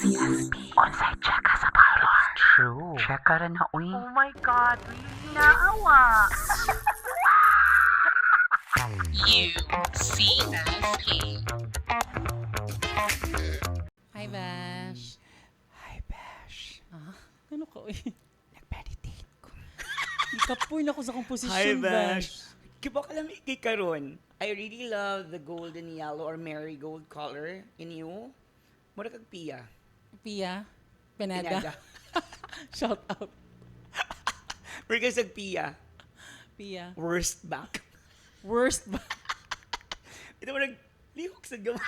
UCSB. Onsay check sa parlor. True. Check ka rin na, uy. Oh my God, really naawa. UCSB. Hi, Bash. Hi, Besh. Ano ka, uy? Nag-meditate ko. Ikapoy na ko sa kong Hi, posisyon, Bash. Kiba ka lang karon. I really love the golden yellow or marigold color in you. Mura kag Pia. Pia. Pineda. Shout out. Mura kag sag Pia. Pia. Worst back. Worst ba? Ito mo naglihok sa gama.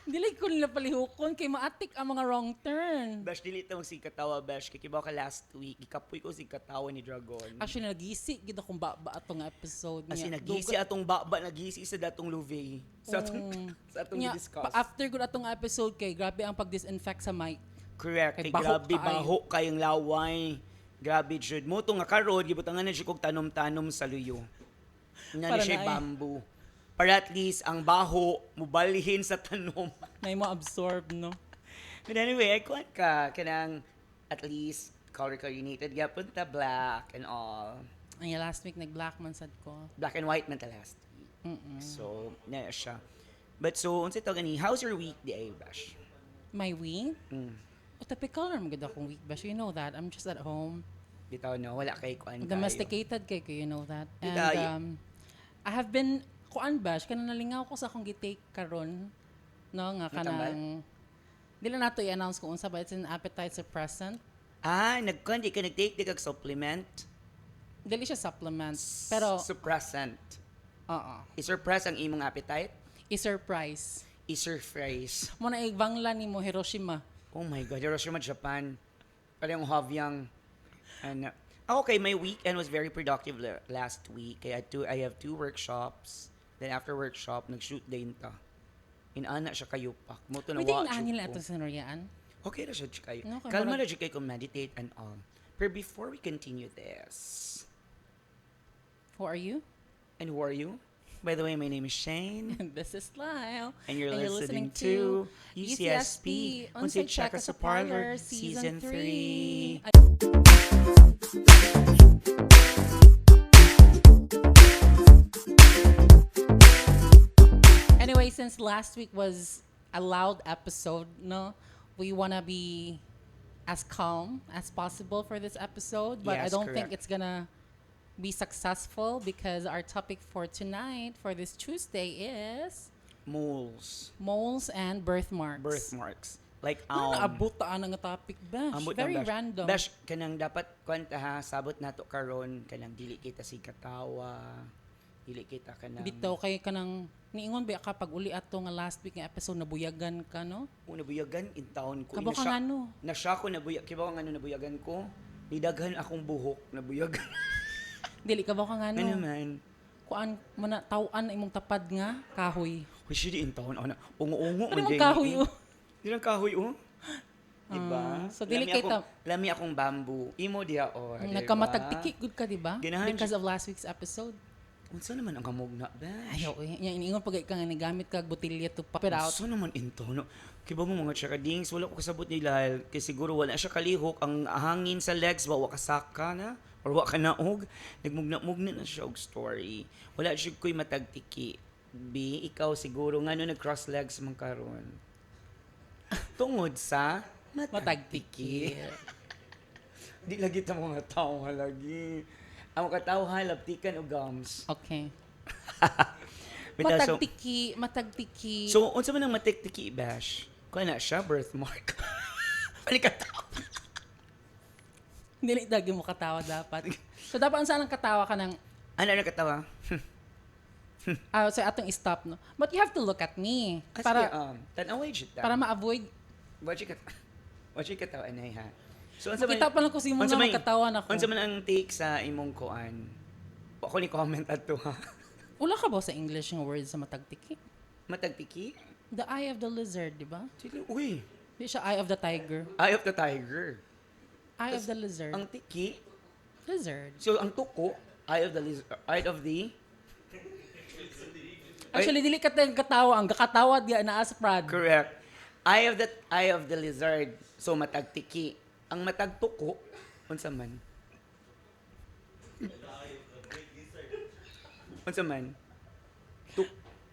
Dili ko nila palihukon kay maatik ang mga wrong turn. Bash, dili itong si Katawa, Bash. Kikibaw ka last week. Ikapoy ko si Katawa ni Dragon. Actually, nagisi gid akong baba atong episode As in, niya. nagisi atong baba, nagisi sa datong luve. Sa atong, sa atong discuss. After gud atong episode kay grabe ang pag-disinfect sa mic. Correct. Kay Kay baho grabe, kaayo. baho kayong laway. Grabe, Jud. Mo to nga karod, gibutangan na siya kog tanom-tanom sa luyo. Nga Para na siya na ay. bamboo. Para at least, ang baho, mubalihin sa tanom. Na mo absorb, no? But anyway, I kuhan ka, kanang at least color-coordinated. Yapon ta black and all. Ay, last week nag-black man sad ko. Black and white man ta last week. Mm-mm. So, na siya. But so, unsa to gani, how's your week di ay, Bash? My week? Mm. O typical naman gud akong week, Bash. You know that. I'm just at home. Bitaw no, wala kay kuhan kayo. Domesticated kay ko, you know that. And Dayo. I have been kuan bash kanang nalingaw ko sa akong gitake karon no nga kanang dili nato i-announce kung unsa ba it's an appetite suppressant. Ah, nagkuhan, di ka nag-take, di kag supplement. Dili siya supplement pero Suppressant. oo. I-suppress ang imong appetite. I-surprise. I-surprise. Mo na ibangla nimo Hiroshima. Oh my God, Hiroshima, Japan. Parang havyang. And, okay, my weekend was very productive last week. I have two workshops. Then after workshop, nag-shoot din ta. Inana siya kayo pa. Muto na Pwede watch na nila ko. ito sa Noriaan. Okay na siya kayo. Okay, Kalma marag- na siya kayo kung meditate and all. But before we continue this, Who are you? and who are you? By the way, my name is Shane. This is Lyle. And you're listening to UCSP. Unsay Check Sa Parlor, Season 3. Anyway, since last week was a loud episode, no, we wanna be as calm as possible for this episode, but I Yes, don't think correct. it's gonna be successful because our topic for tonight, for this Tuesday, is Moles. moles and birthmarks. Birthmarks. Like, Ano naabot taan nga topic, Bash? ambot Very ng Bash. random. Bash, kanang dapat kwanta ha, sabot nato karon kanang dili kita si Katawa, dili kita kanang Bitaw kay kanang niingon ba ka pag uli ato nga last week nga episode nabuyagan ka, no? nabuyagan in town ko. Kabo ka nga, no? Na siya ko nabuyag, kibaw nga nabuyagan ko. Nidaghan akong buhok, nabuyagan. Dili ka ba ka nga, Ano no? man? Kuan mo na tawaan imong tapad nga kahoy. Uy, siya di in town. Ano, ungo-ungo. Ano man mong dyan kahoy, eh. oh? Di lang kahoy, oh. Diba? so dili Lami kay ta- lami akong bamboo. Imo diha, oh. diba? Nagkamatagtiki good ka, di ba? Ganahan Because siya- of last week's episode. Unsa naman ang kamugna, Bash? Ayaw, iniingon pag ka nga nagamit ka botilya to pop it out. So naman into, no? Kiba mo mga chakadings, wala ko kasabot nila. Kaya siguro wala siya kalihok. Ang hangin sa legs, wa kasaka na. Or wa ka naog. Nagmugna-mugna na siya og story. Wala siya ko'y matagtiki. B, ikaw siguro nga no nag-cross legs man karon. Tungod sa Matagtiki. Di lagi ta mga tao lagi. Ang mga tao halaptikan o gums. Okay. Bitaw, Matagtiki. So, unsa man ang matiktiki, Bash? Kung na siya, birthmark. Balik ka tao. Dili dagi mo katawa dapat. So dapat unsa nang katawa ka ng Ano na katawa? so atong stop, no? But you have to look at me Para, para tanaway dyan ta. para ma-avoid. Watch you katawa, anay ha? So, unsa Makita pa lang ko si mo unsa nga man- katawan ako. Unsa man ang take sa imong kuan? Ako ni comment ato ha. Wala ka ba sa English nga word sa matagtiki? Matagtiki? The eye of the lizard, di ba? Sige, uy. Di siya eye of the tiger. Eye of the tiger. Eye of the lizard. Ang tiki, Lizard. so ang tuko, eye of the lizard, eye of the Actually, dili ka tayong katawa. Ang kakatawa diya na as Prad. correct. Eye of the lizard. So matag tiki. Ang matag tuko unsa man? Unsa man?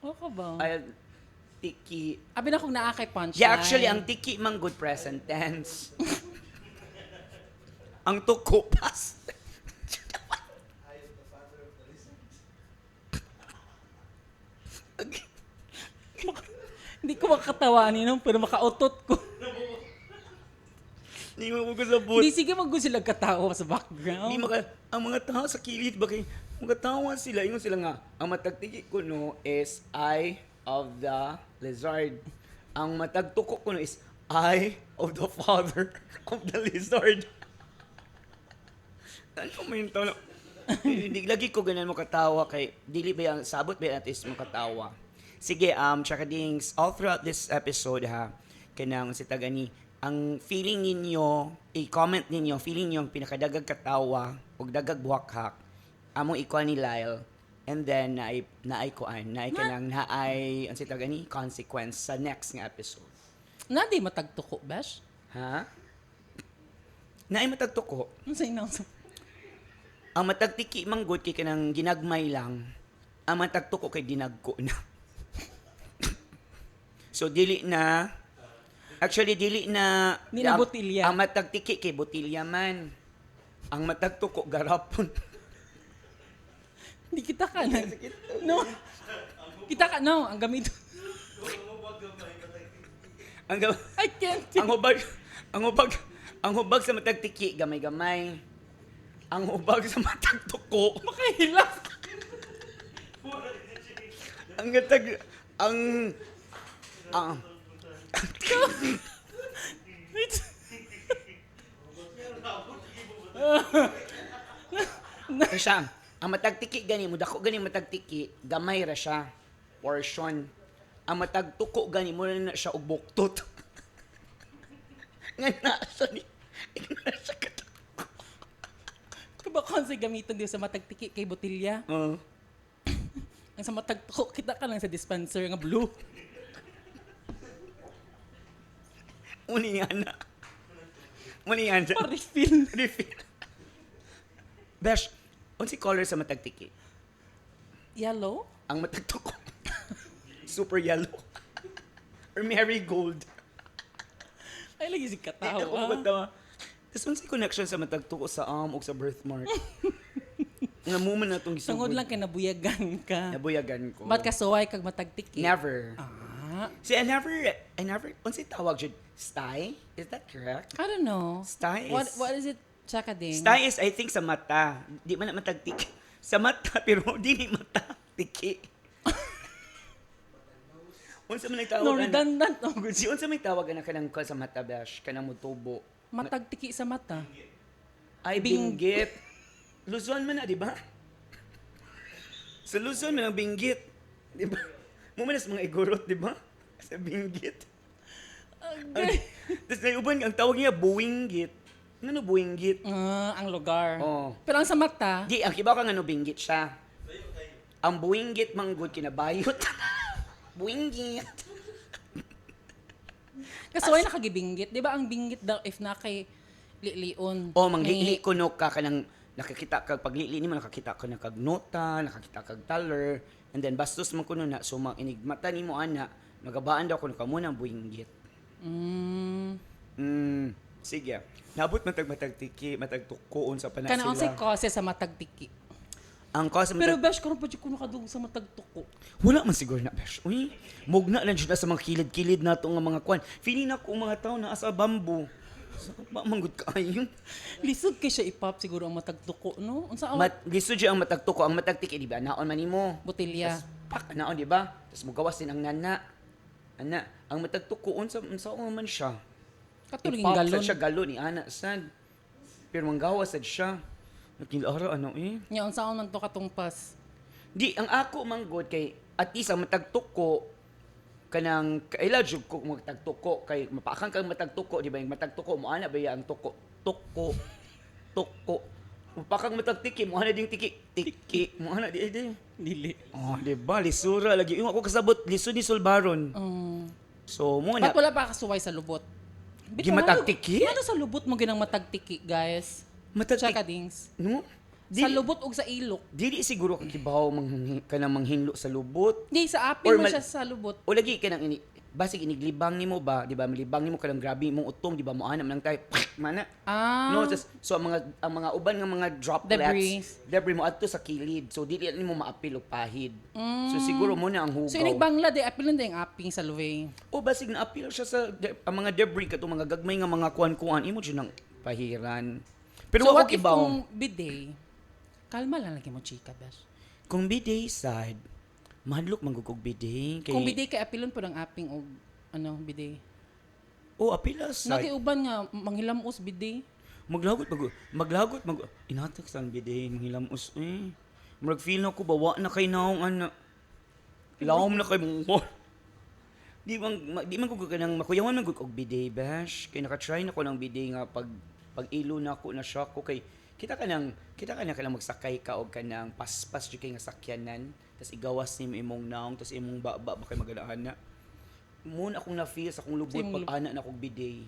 Ako ba? Eye of tiki. Abi na kung naa kay punchline. Yeah, actually ang tiki mang good present tense. Ang tuko past. Hindi ko makatawa nino, pero makautot ko. Hindi mo ko sabot. Hindi, sige mag-gusto sila katawa sa Hindi background. ang mga tao sa kilid ba kay mga tawa sila ingon sila nga ang matagtiki ko no is eye of the lizard. Ang matagtuko ko no is eye of the father of the lizard. Ano mo yung tao na hindi lagi ko ganyan mo katawa kay dili ba ang sabot ba at is mo katawa. Sige, Chakadings, all throughout this episode ha, kanang si Tagani, ang feeling ninyo, i-comment ninyo, feeling ninyo ang pinakadagag katawa o dagag buhakhak, among ikuha ni Lyle, and then naay kanang naay, ang si Tagani, consequence sa next nga episode. Na di matagtuko, Besh? Ha? Naay matagtuko. Ano sa inang Ang matagtiki manggod kay kanang ginagmay lang, ang matagtuko kay dinagko na. So dili na Di na botilya. Ang matagtiki kay botilya man. Ang matagtuko garapon. Hindi kita ka na. No. Kita ka, no. Ang gamit. I can't. Ang hubag sa matagtiki gamay-gamay. Ang hubag sa matagtuko Makahilak. ang siya, ang matagtiki gani mo dako gani matagtiki, gamay ra siya. Portion. Ang matagtuko gani mo na siya og buktot. Nga na siya ni. Nga na siya kat. Kabakon sa gamiton din sa matagtiki kay botilya. Ang sa matagtuko, kita ka lang sa dispenser nga blue. Muni ana. Pa-refill. Refill. Besh, unsi color sa matagtiki? Yellow? Ang matagtuko. Super yellow. Or marigold. Ay, lagi si Ako katawa. katawa. Tapos unsi connection sa matagtuko sa o sa birthmark. Nga moment na itong gisugod. Tungod lang kay nabuyagan ka. Nabuyagan ko. Ba't ka suway kag matagtiki? Never. Ah, See, I never, unsi tawag dyan? Sty? Is that correct? I don't know. Sty is... What is it, Chakading? Sty is, I think, sa mata. Di man na matagtiki. Sa mata, pero di ni mata. Tiki. Unsa man nagtawag No, na? redundant. Oh, Si unsa may tawag na kanang sa mata, Besh? Kanang mutubo. matagtiki sa mata. Ay, binggit. Luzon man na, di ba? Sa Luzon man ang binggit. Di ba? Mumanas mga igorot, di ba? Sa binggit. Okay. Tapos naiuban, ang tawag niya, buwinggit. Ano buwinggit? Ang lugar. Oh. Pero ang sa mata, Di, ang kibaw ka nga no, binggit siya. Ang buwinggit manggod kinabayot. Buwinggit. kasuway nakagibinggit. Di ba ang binggit daw if na kay lion? O, manglili ko no ka kanang nakakita ka, pag lili ni mo nakakita ka na kag nota, nakakita kag dollar, and then bastos man kuno na, so inigmata ni mo ana, magabaan daw kuno ka muna ang buwinggit. Sige. Nabot matagtiki, matagtukoon sa panasila. Kana unsay cause sa matagtiki. Ang cause Pero besh karon pa jud kuno kadung sa matagtuko. wala man siguro na, besh. Uy, mugna lang dyan na sa mga kilid-kilid na itong mga kwan. Feeling na kung mga tao na asa bamboo. Sa ba, manggod ka ayun. Lisod kay siya ipop siguro ang matagtuko, no? Unsa ang Liso dyan ang matagtuko, ang matagtiki, di ba? Naon man nimo. botilya? Pak, naon, di ba? Tapos mugawas din ang nana. Ana, ang matagtuko, unsa man siya. Katuling Ipop galon. sad siya galon ni ana sad. Pero manggawas sad siya. Nakilara ano eh. Nya unsa man to katungpas? Di, ang ako manggod kay at least ang matagtuko kanang kaila jud ko magtagtuko kay mapakang kang matagtuko di ba yung matagtuko mo ana ba ya ang tuko mapakang matagtiki mo ana ding tiki mo ana di Dili. oh di ba lisura lagi yung ako kasabot lisod ni Sulbaron So mo na Ba't wala pa kasuway sa lubot? Gimatagtiki? Ano sa lubot mo ginang matagtiki, guys? Tsaka dings. no? Sa lubot o sa ilok. Dili siguro ka kibaw kanang manghinlo sa lubot. Di, sa apil Or mo mal- siya sa lubot. O lagi ka nang basig iniglibang nimo ba, di ba? Milibang nimo kanang grabe mong utong, di ba? Mo anam nang tayo, mana. Ah. No, so ang mga uban nga mga droplets, debris mo adto sa kilid. So dili nimo maapil og pahid. So siguro mo na ang hugaw. So, inigbangla, di, apil na yung aping sa luway. O basig na apil siya sa ang mga debris katong mga gagmay nga mga kuan-kuan imo jud nang pahiran. Pero So, wako what if kibaw. kung bidet, kalma lang lagi mo, chika, besh. Kung bidet sad, mahadlok manggugog bidet kay Kung bidet kay apilon po ng aping o ano, bidet. O apila sad. Nakiuban nga, manghilamos bidet. Maglagot inatak sa bidet hilamos Murag feel na ko bawa na kay naong ana. Lawom na kay mong Di man ko kanang makuyawan man og bidet bash. Kay naka-try na ko ng bidet nga pag ilo na ko na shock ko kay kita ka nang magsakay ka og kanang paspas jud kay nga sakyanan tas igawas nimo imong naong tas imong baba kay maganahan na. Mun akong na feel sa akong lubot pag ana na kog bidet.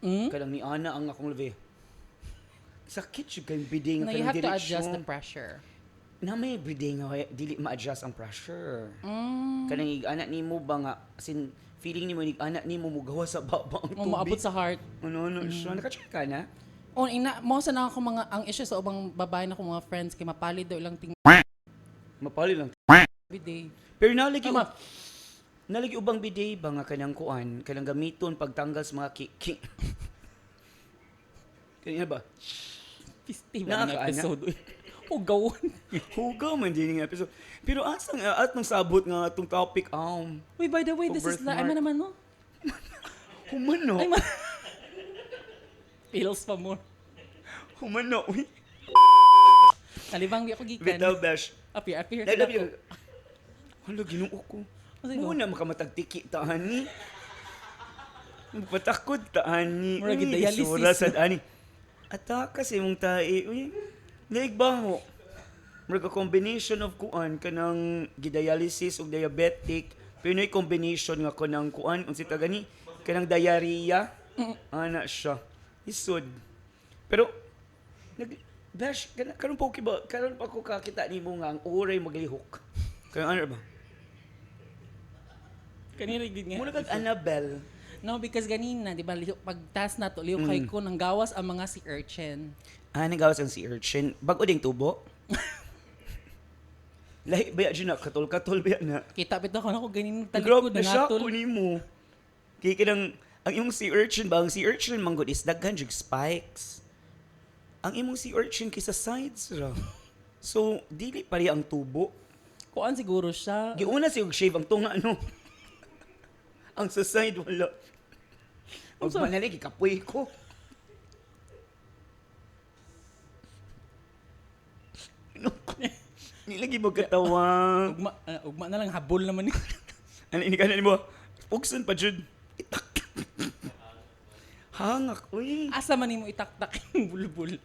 Kanang ni ana ang akong lubi. Sakit jud kay bidet nga Na you kanang have to adjust direksyon. the pressure. Na may bidet nga dili ma-adjust ang pressure. Kanang ig-ana nimo ba nga sin feeling nimo ig-ana nimo mugawa sa baba ang O tubig. maabot sa heart. Ano siya naka-check ka na? O, mo sa na ako ang issue sa ubang babae na akong mga friends kay mapalid daw ilang ting Mapali lang. bidet. Pero nalagi Tama. nalagi ubang bidet ba nga kanang kuan, kanang gamiton pagtanggal sa mga ki. Kanina ba? Pisti ba ng Nakakaana? episode? O gawon. Hugaw man din nga episode. Pero asang atong sabot nga atong topic Wait, by the way, this is birthmark. ay man naman mo. humano. Ay man. Feels pa mo. Humano. Uy. Talibang di ako gikan. Bitaw bash. Appear. Dahil yun. Hala, ginuo ko. Sige. Muna makamatagtiki taan ni. Patakod taan ni. Mura gid dialysis. Sura sa ani. Ata kasi mong tae. Uy. Laig ba mo? Mura ka combination of kuan kanang gidialysis ug diabetic. Pero may combination nga kanang kuan unsi ta gani kanang diarrhea. Ana siya. Isod. Pero Bash, karon pa ko kakita nimo nga ang oray maglihok. Kaya ano ba? Kanina gid nga. Muna kag Annabelle. No, because ganina, di ba, pagtas na to, liyo kay ko, nang gawas ang mga sea urchin. Nagawas ang si urchin. Bago ding tubo. Lahi ba yan na? Katol-katol ba yan na? Kita bitaw ko na ko ganin Grabe talikod na na siya natol. ko nimo. Kaya kinang, ang imong sea urchin ba? Ang sea urchin manggod is daghan jug spikes. Ang imong sea urchin kaysa sides ra. So, dili pa rin ang tubo. Kuan siguro siya. Giuna siya shave ang tunga ano. Ang sa side wala. Ang Unsa? manali gikapoy ko. Nilagi mo katawa. Ugma na lang habol naman ni. Ano ini kanan mo? Pugson pa jud. Itak. Hangak uy. Asa man nimo itaktak yung bulbul.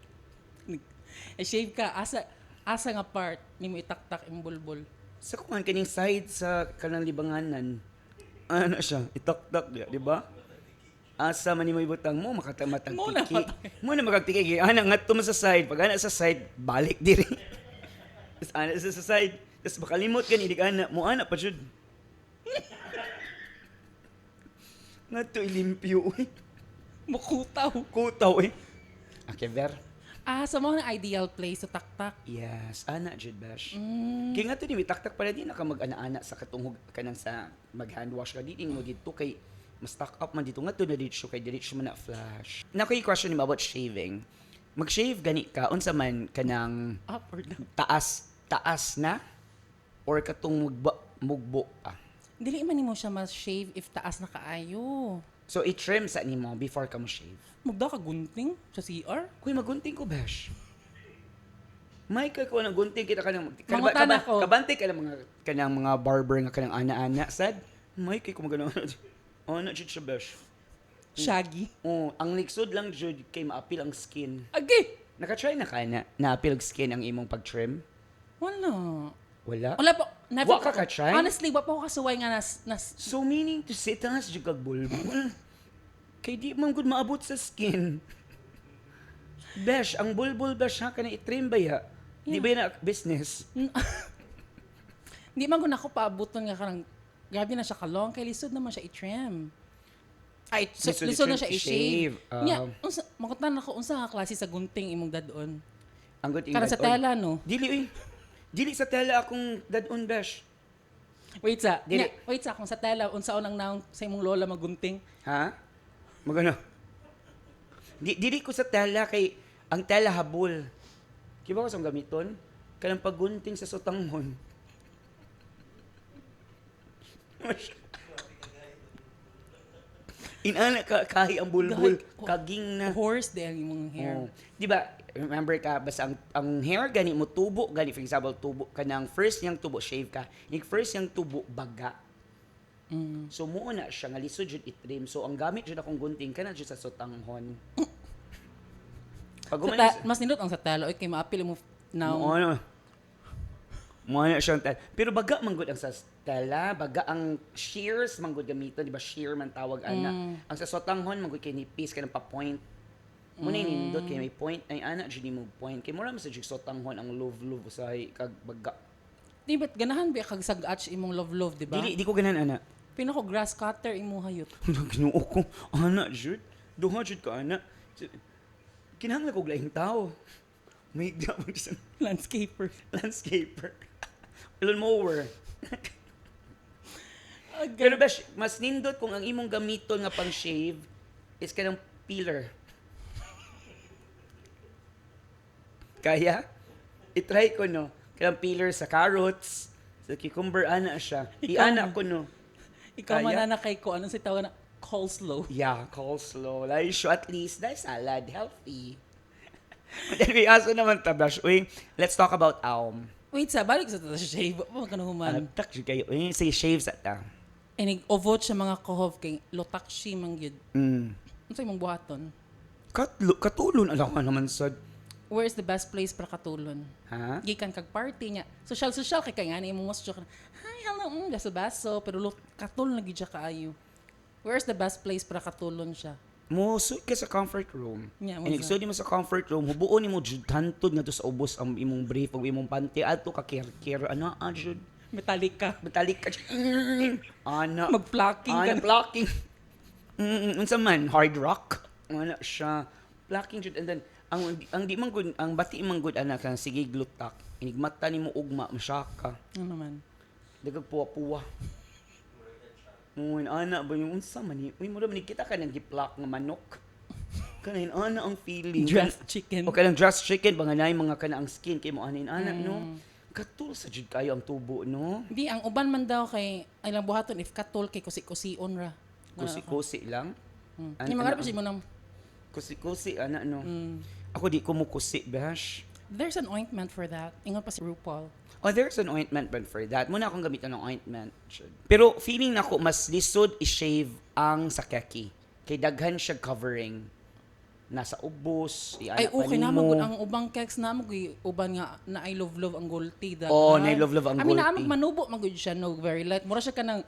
Shave ka asa nga part nimo itaktak yung bulbul. Sa kuan kaning side sa kanang libanganan. Ano siya? Itak-tak dia, di ba? Asa man nimo ibutang mo makatamatang Mo na tiki. matay. Mo na magagtiki. Ana nga to sa side. Pag ana sa side, balik diri. Tapos ana sa side. Tapos makalimot ka ni di ana. Mo ana pa jud. Nga to ilimpyo. Uy. Mukutaw. Kutaw eh. Okay, ver. Sa mga ideal place sa taktak. Yes, ana jud bash. Kaya nga to ni taktak para di na ka mag-ana-ana sa katungog kanang sa mag-handwash ka di mo dito kay mas stock up man dito nga to na dito kay diretso man na flash. Na ko question ni about shaving. Mag-shave gani ka unsa man kanang Up or down. taas na or katong mugbo pa. Dili man nimo siya ma-shave if taas na kaayo. So i-trim sa nimo before ka mo shave. Mugda ka gunting sa CR? Kuy magunting ko bash. May ka ko nang gunting kita kanang Mangutan ako. kabante ka ng mga kanang mga barber nga kanang ana-ana sad. May kay ko magano. Ana jud siya bash. Shaggy. Oh, ang liksod lang jud kay maapil ang skin. Agi! Naka-try na ka na naapil ang skin ang imong pag-trim? Wala. Wala. Wala po. Never Wa ka ka-try? Honestly, wa po ako kasuway nga nas So meaning to say, tangas dyan kag bulbul. Kay di man gud maabot sa skin. Besh, ang bulbul besh ha, ka na itrim ba ya? Di ba yun na business? Di man ko nako paabuton nga karang grabe na siya kalong kay lisod naman siya i-trim. Ay, lisod na siya i-shave. Nya, unsa makutan ako unsa nga klase sa gunting imong dadon? Ang good Karang sa tela no. Dili sa tela akong dadon besh. Wait sa. Dili. Wait sa kung sa tela unsaon ang naong sa imong lola magunting? Ha? Magano? Dili ko sa tela kay ang tela habol. Kiba ko sa gamiton? Kanang paggunting sa sotanghon. Inana ka kahi ang bulbul, kaging na. Horse din imong hair. Oh. Di ba, remember ka, basta ang hair gani mo tubo, gani for example, tubo ka ng first niyang tubo, shave ka, yung first niyang tubo, baga. So muna siya, nga lisod yun itrim. So ang gamit yun akong gunting, ka na dyan sa sotanghon. Pag Mas nindot ang sa tela, okay, maapil mo now. Ano? Muna siyang tela. Pero baga manggod ang sa tela, baga ang shears manggod gamiton, di ba shear man tawag ana. Ang sa sotanghon manggod kay nipis ka ng pa-point. Muna nindot kay may point, ay ana dyan mo point. Kay mura sa jig sotanghon ang love usahay kag baga. Di ba't ganahan ba kag sag-atch imong love, di ba? Di ko ganan ana. Pinako grass cutter imo hayot. Ginoo ko, ana jud. Duha jud ka ana. Kinahanglan ko laing tao. May gawin sa Landscaper. landscaper. Lawn mower. Pero besh, mas nindot kung ang imong gamiton nga pang shave is kanang peeler. Kaya, itry ko no. Kanang peeler sa carrots, sa cucumber, ana siya. Iana ko no. Ikaw Kaya? manana kay ko anong si tawag na coleslaw. Yeah, coleslaw. Like, so at least, dahil salad, healthy. But anyway, aso naman tabash. Uy, let's talk about Wait sa balik sa shave. Mo kanang human. tak kayo. Uy, say shave sa ta. Inig ovot sa mga kohov kay lotakshi man gyud. Unsa imong buhaton? Katulon, alam ka naman sa... Where is the best place para katulon? Ha? Gikan kag party niya. Social kay kay ngani imong mas joke. Hi, hello, baso pero katulon lagi siya kaayo. Where is the best place para katulon siya? Mo suit ka sa comfort room. Yeah, And what's mo sa comfort room, hubuon nimo jud hantod nga to sa ubos ang imong brief ug imong panty adto ka care ana jud. Metallica. Batalik ka. Ana. Mag-plucking ka. Ana plucking. Unsa man hard rock. Ana siya. Plucking jud and then ang di man good ang bati man good ana kan sige glutak. Inigmata nimo ugma masyaka. Ano man? Dagag puwa-puwa. Ngun ana ba yung unsa man ni? Uy mo man kita ka nang giplak nga manok. Kanin ana ang feeling. Dressed chicken. O kanang dressed chicken banganay mga kana ang skin kay mo anin ana no. Katul sa jud kayo ang tubo no. Di ang uban man daw kay ay lang buhaton if katol kay kusi-kusion ra. Kusi-kusi lang. Ni mga pa mo nang Kusi-kusi ana no. Ako di ko mukusi bash. there's an ointment for that. Ingon pa si RuPaul. Oh, there's an ointment but for that. Muna akong gamitan ng ointment. Pero feeling nako mas lisod i-shave ang sakeki. Kay daghan siya covering. Nasa ubos, Ay okay na magud ang ubang cakes na mo uban nga na I love ang gold tea that. Oh, na I love ang I mean, gold naamag tea. manubo magud siya no very light. Mura siya kanang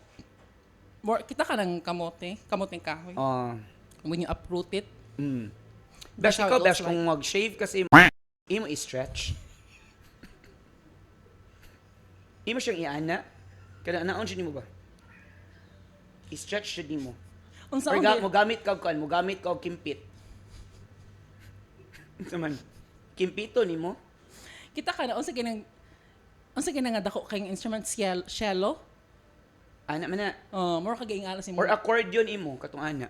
kita ka ng kamoteng kahoy. When you uproot it. Besh, how ikaw, it Besh, looks kung mag-shave kasi, imo i-stretch. Imo siyang i-ana. Kada naon siya mo ba? I-stretch siya mo. Unsa Or ang mo gamit ka og kimpit. Unsa man? Kimpito nimo? kita ka na unsa ginang nga dako kay instrument cello. Ana man na. Mura kag ingala si mo. Or accordion imo katong ana.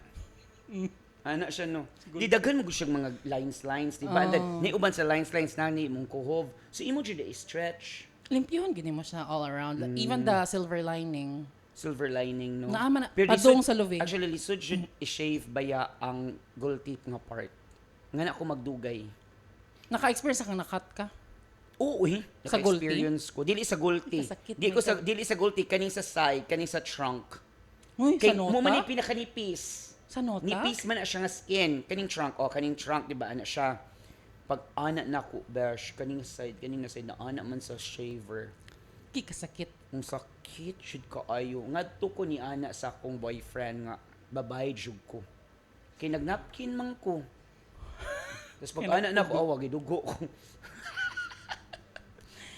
Ana siya no. Di daghan mo siyang mga lines, di ba? Ni uban sa lines na ni imong kuhov. So imo jud i-stretch. Limpyuhon gini mo siya all around. Even the silver lining. Silver lining no. Naama na Pero padung lisod- sa lubi. Actually lisod should i-shave baya ang gold tip nga part. Nga na ako magdugay. Naka-experience ka nakat ka. Oo Sa gold tip? experience ko. Dili sa gold tip. Kasakit Dili mo ko sa dili sa gold tip kaning sa side, kaning sa trunk. Uy, Kay sa nota? mo man ni pinakanipis. Sa nota? Nipis man na siya nga skin. Kaning trunk, di ba ana siya. Pag ana na ko, besh, kaning na side na ana man sa shaver. Kikasakit. Ang sakit, should kaayo. Ngadto ko ni ana sa akong boyfriend nga, babae jud ko. Kay nagnapkin man ko. Tapos pag ana na ko, awag, idugo ko.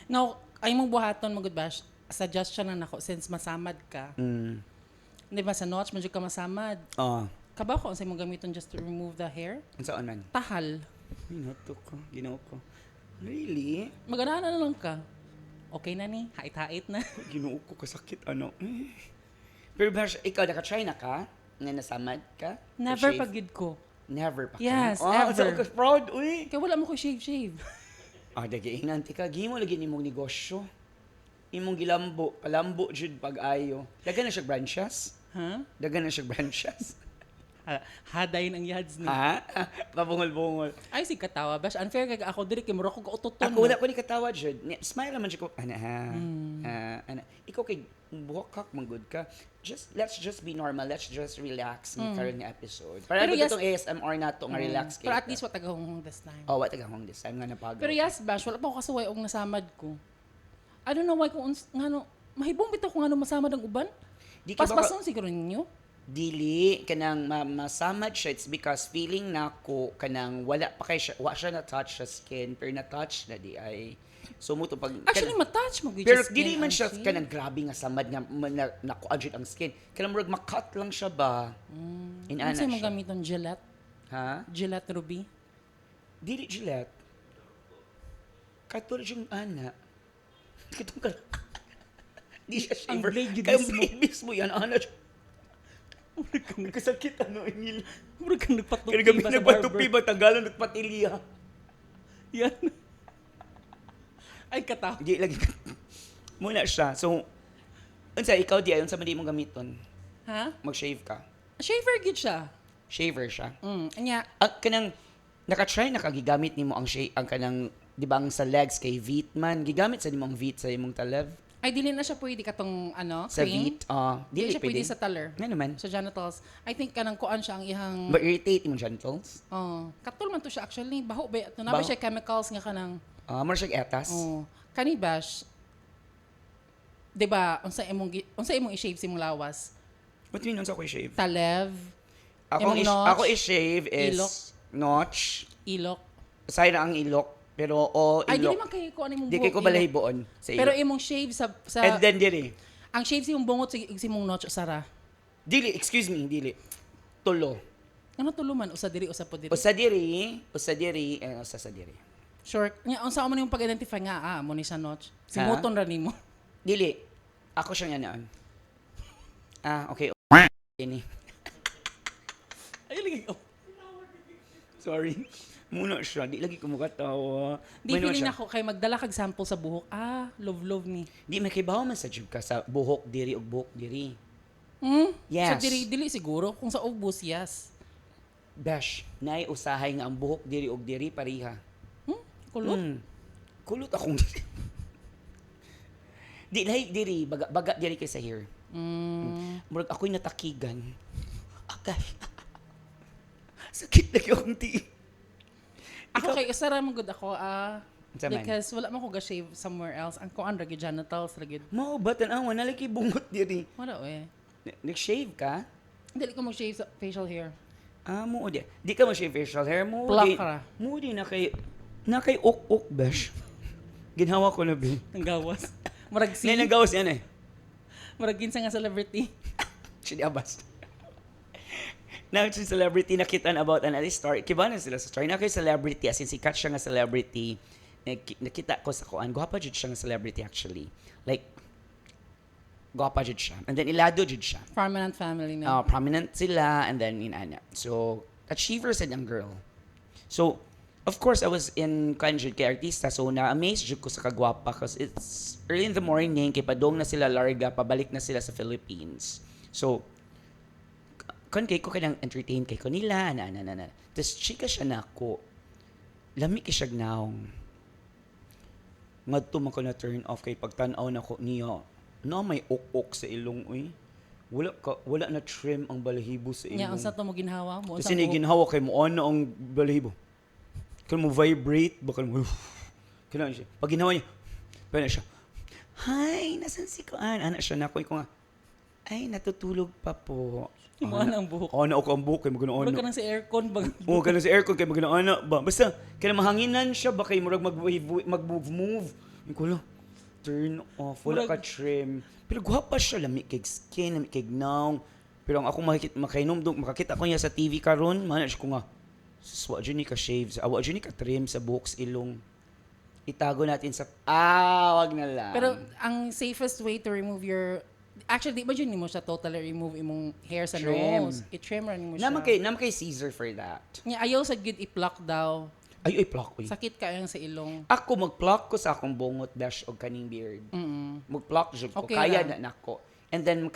Now, ay mong buhaton magud ba? Suggestion na nako since masamad ka. Di ba sa notch, medyo ka masamad. Kabaw ko ang sa mong gamiton just to remove the hair? Ang saan man? Tahal. Minato ko, ginoo ko. Really? Maganahan na lang ka. Okay na ni, hait-hait na. Ginoo ko, kasakit ano. Pero Bash, ikaw nakatry na ka? Nga nasamad ka? Never Shave? pagid ko. Never pa ka? Yes, Ang ever. saan ka proud, uy. Kaya wala mo ko shave. Dagi, inanti ka. Gimo lagi nimong negosyo. Imong gilambo, palambo jud pag-ayo. Dagan na siya branches? Ha? Dagan na siya branches? Hadayin ang yads ni. Ha? Pabungol-bungol. Ay, si katawa. Bash, unfair kag ako. Diri kay mura ko kautoton. Ako wala ko ni katawa jud. Smile naman siya ko. Ana. Ikaw kay buhok kak, manggod ka. Let's just be normal. Let's just relax ng karon nga episode. Para Pero ba yes- itong ASMR nato nga relax kay. Pero at least what tagahong this time. Oh, what tagahong this time nga napagaw. Pero yes, Bash, wala pa ako kasuway og nasamad ko. I don't know why kung ngano mahibong bitaw ko ngano masamad ang uban. Di ka ba Paspason siguro ninyo. dili kanang masamad siya, it's because feeling na ko kanang wala pa kay siya, wa siya na touch sa skin pero na touch na di ay so mo to pag Actually, matouch mo pero dili man siya kanang grabe nga samad nga nakuadjud ang skin kanang murag makat lang siya ba Ano sa'yo mo siya. gamiton Gillette? Ha? Gillette Ruby? Dili Gillette. Katulad yung ana. Katong ka. Di siya Ang shaver. blade yun Kaya mismo. blade mismo yan. Ana siya. Kasakit ano ingil. Mura kang nagpatupi Kaya gamit ba sa nagpatupi barber? ba tanggalan nagpatilya. Yan. Ay, katawa. Di lagi. Muna siya. So, unsa ikaw di ayon sa mali mong gamiton? Ha? Mag-shave ka. Shaver gid siya. Shaver siya. Anya, Ang kanang naka-try na kagigamit nimo ang ang kanang di ba ang sa legs kay Veet man gigamit sa nimong Veet sa imong talev ay dili na siya pwede katong sa cream. Veet Dili siya pwede sa taler. nga naman Sa genitals. I think kanang kuan siya ang ihang ba irritate imong genitals katul man to siya actually. Baho ba? Ito na ba Baho. siya chemicals nga kanang more siya etas kani bash. 'Di ba? Unsa imong i-shave sa imong lawas? what do you mean unsa ko i-shave Talev, ako imong notch, ako i-shave is ilok. notch ilok. aside na ang ilok pero Ay dili ilok man kay kuan imong di kay ko buhok, ilok. balahiboon sa Pero ilok imong shave sa and then dili ang shave sa imong bungot sa imong notch sara. dili excuse me dili tulo Ano tuluman usa diri usa pod diri. usa diri usa sa diri Sure. Nya unsa man yung pag-identify nga mo ni sa notch. Si Ha? Moton ra nimo. dili ako siya nga naan okay ini Ay lagi. sorry muna siya di lagi ko mukatawa Di feeling ako kay magdala kag sample sa buhok. Love ni. di may kibaw man sa jud ka sa buhok diri ug buhok diri Sa yes dili siguro kung sa ubos yes. Besh, naay usahay nga ang buhok diri ug diri pareha. Kulot. Kulot akong diri. Di lahi diri, baga diri kay sa hair. Murag ako'y natakigan. Agay. Sakit lagi akong ti. Ako kay usara man gud ako Unsa man? because wala man ko ga shave somewhere else. Ang kuan ra gyud genitals ra gyud. Mao ba tan-awa nalaki bungot diri. Wala we. Nag-shave ka? Dili ko mo shave sa facial hair. Mo di. Di ka mo shave facial hair mo. Pluck di. ra. Mo di na kay ok besh. Ginhawa ko na bi. Ang gawas. Murag si. Nay nagawas yan eh. Murag ginsa nga celebrity. Siya abas. Na si celebrity nakitaan about an story. Kiba na sila sa story. Na kay celebrity as in sikat siya nga celebrity. Nakita ko sa kuan. Gwapa jud siya nga celebrity actually. Like gwapa jud siya. And then ilado jud siya. Prominent family na. Prominent sila and then inana. So achiever sa young girl. So of course I was in kanjud kay artista so na-amaze jud ko sa kagwapa because it's early in the morning kay padong na sila larga pabalik na sila sa Philippines. So kay ko kanang entertain kay ko nila na. Tapos chika siya na ako. Lami kay siya gnaong. Ngadto man ko na turn off kay pagtan-aw na ko niya. Na may ok-ok sa ilong uy. Wala na trim ang balahibo sa ilong. Nya unsa to mo ginhawa mo? Kasi ginhawa kay mo ano ang balahibo. Kaya mo vibrate baka mo. Kaya siya. Pag ginawa niya, pwede siya. hi, nasan si Kuan? Anak siya na ko nga, ay, natutulog pa po. Himuan ang buhok. Ana ako ang buhok, kay magano Mura ka nang sa aircon bag. Oo, ganun sa aircon, kay magano ana ba? Basta, kaya mahanginan siya ba, kay murag mag-move-move. Yung kulo, turn off, wala ka trim. Pero guwapa siya, lami kay skin, lami kay naong. Pero ang ako makakita ko niya sa TV karon, mana siya ko nga, wa dyan ni ka shave, wa dyan ni ka trim sa buhok sa ilong. Itago natin sa, wag na lang. Pero ang safest way to remove your actually, di ba yun mo siya totally remove imong hair sa Trim. nose? I-trim rin mo siya. Naman kay Caesar for that. Nya, ayaw sa good i-pluck daw. Ay, pluck ko. Sakit ka yung sa ilong. Ako mag-pluck ko sa akong bungot dash o kaning beard. Mag-pluck jud ko. Okay Kaya lang. na nako. And then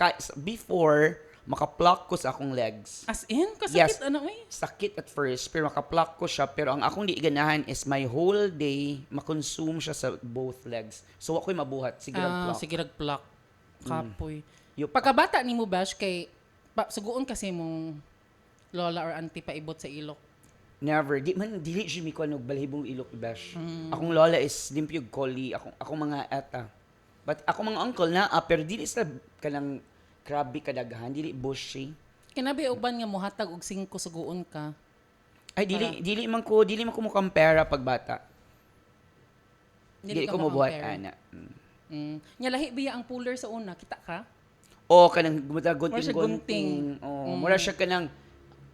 before maka-pluck ko sa akong legs. As in? Kasakit Yes. ano eh? Sakit at first, pero maka-pluck ko siya. Pero ang akong di ganahan is my whole day makonsume siya sa both legs. So ako'y mabuhat. Sige lang pluck. Sige nag-pluck. Kapoy. Yup. Pagkabata ni mo, Bash, kay suguon kasi mong lola or auntie paibot sa ilok. Never. Dili siya mi ko ano balhibong ilok bash. Akong lola is limpyog koli. Akong mga ata. But ako mga uncle na, pero dili sa kanang grabe kadaghan. Dili bushy. Kinabi uban nga mohatag og 5 suguon ka. Ay, dili man ko mukhang pera pag bata. Dili ka ko mabuhat, ma-compare. ana. Nya lahi biya ang puller sa una, kita ka? O, kanang Mura siya gunting. gunting-gunting. O, mura siya kanang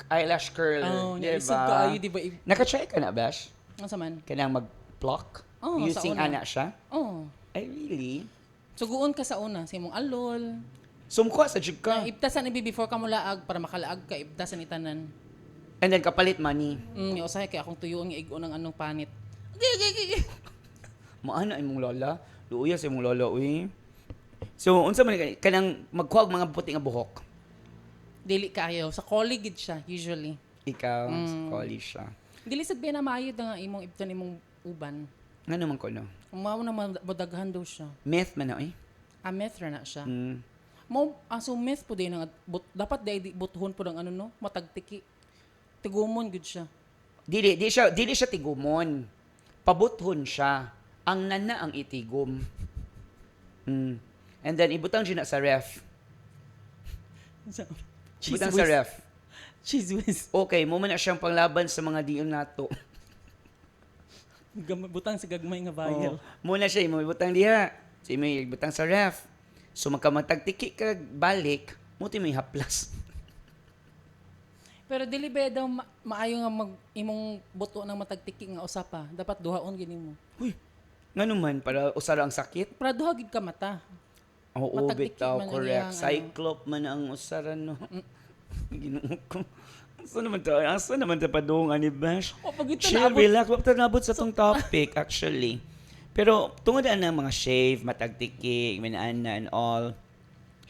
eyelash curler. Oh, nya diba? isog ka ayo di ba? Naka-try ka na, Bash? Ano sa man? Kanang mag-pluck? Oo, sa using una. ana siya? Oh. Ay, really? Suguon ka sa una, sa imong alol. Sumko sa jig ka. Ibtasan ibi before ka mulaag para makalaag ka, ibtasan itanan. And then kapalit money. Usahay kay akong tuyoon nga igo ng anong panit. Maana imong lola? Luuya sa imong lola, uy. So, unsa man kanang magkuha og mga puti nga buhok? Dili kayo. Sa college gid siya, usually. Ikaw, sa college siya. Dili sad biya na maayo da nga imong ibtan imong uban. Nga naman ko, no? Umaw na madaghan daw siya. Myth man na, uy. Meth ra na siya. Mm. So meth po din nga dapat di butuhon po ng ano no, matagtiki. Tigumon gud siya. Dili siya tigumon. Pabuthon siya. Ang nana ang itigom. And then ibutang siya na sa ref. Ibutang sa ref. Cheese whiz. Okay, mo man na siyang panglaban sa mga diyon nato. Butang sa gagmay nga vial. Muna siya, mo ibutang diha. So, mo ibutang sa ref. So, magkamatagtiki ka balik, mo ti may haplas. Pero dili ba daw maayo nga imong buto ng matagtiki nga usapa. Dapat duhaon gini mo. Uy, nga naman, para usara ang sakit. Para duha gid ka mata. Oo, Matagtiki bitaw, man ang correct. iyang, Cyclop man ang usaran, no? Ginoo ko. Asa naman ta padung ani Bash? O pag ito Chill, relax. Wag ta nabot sa tong topic, actually. Pero, tungod na mga shave, matagtiki, minaan and all,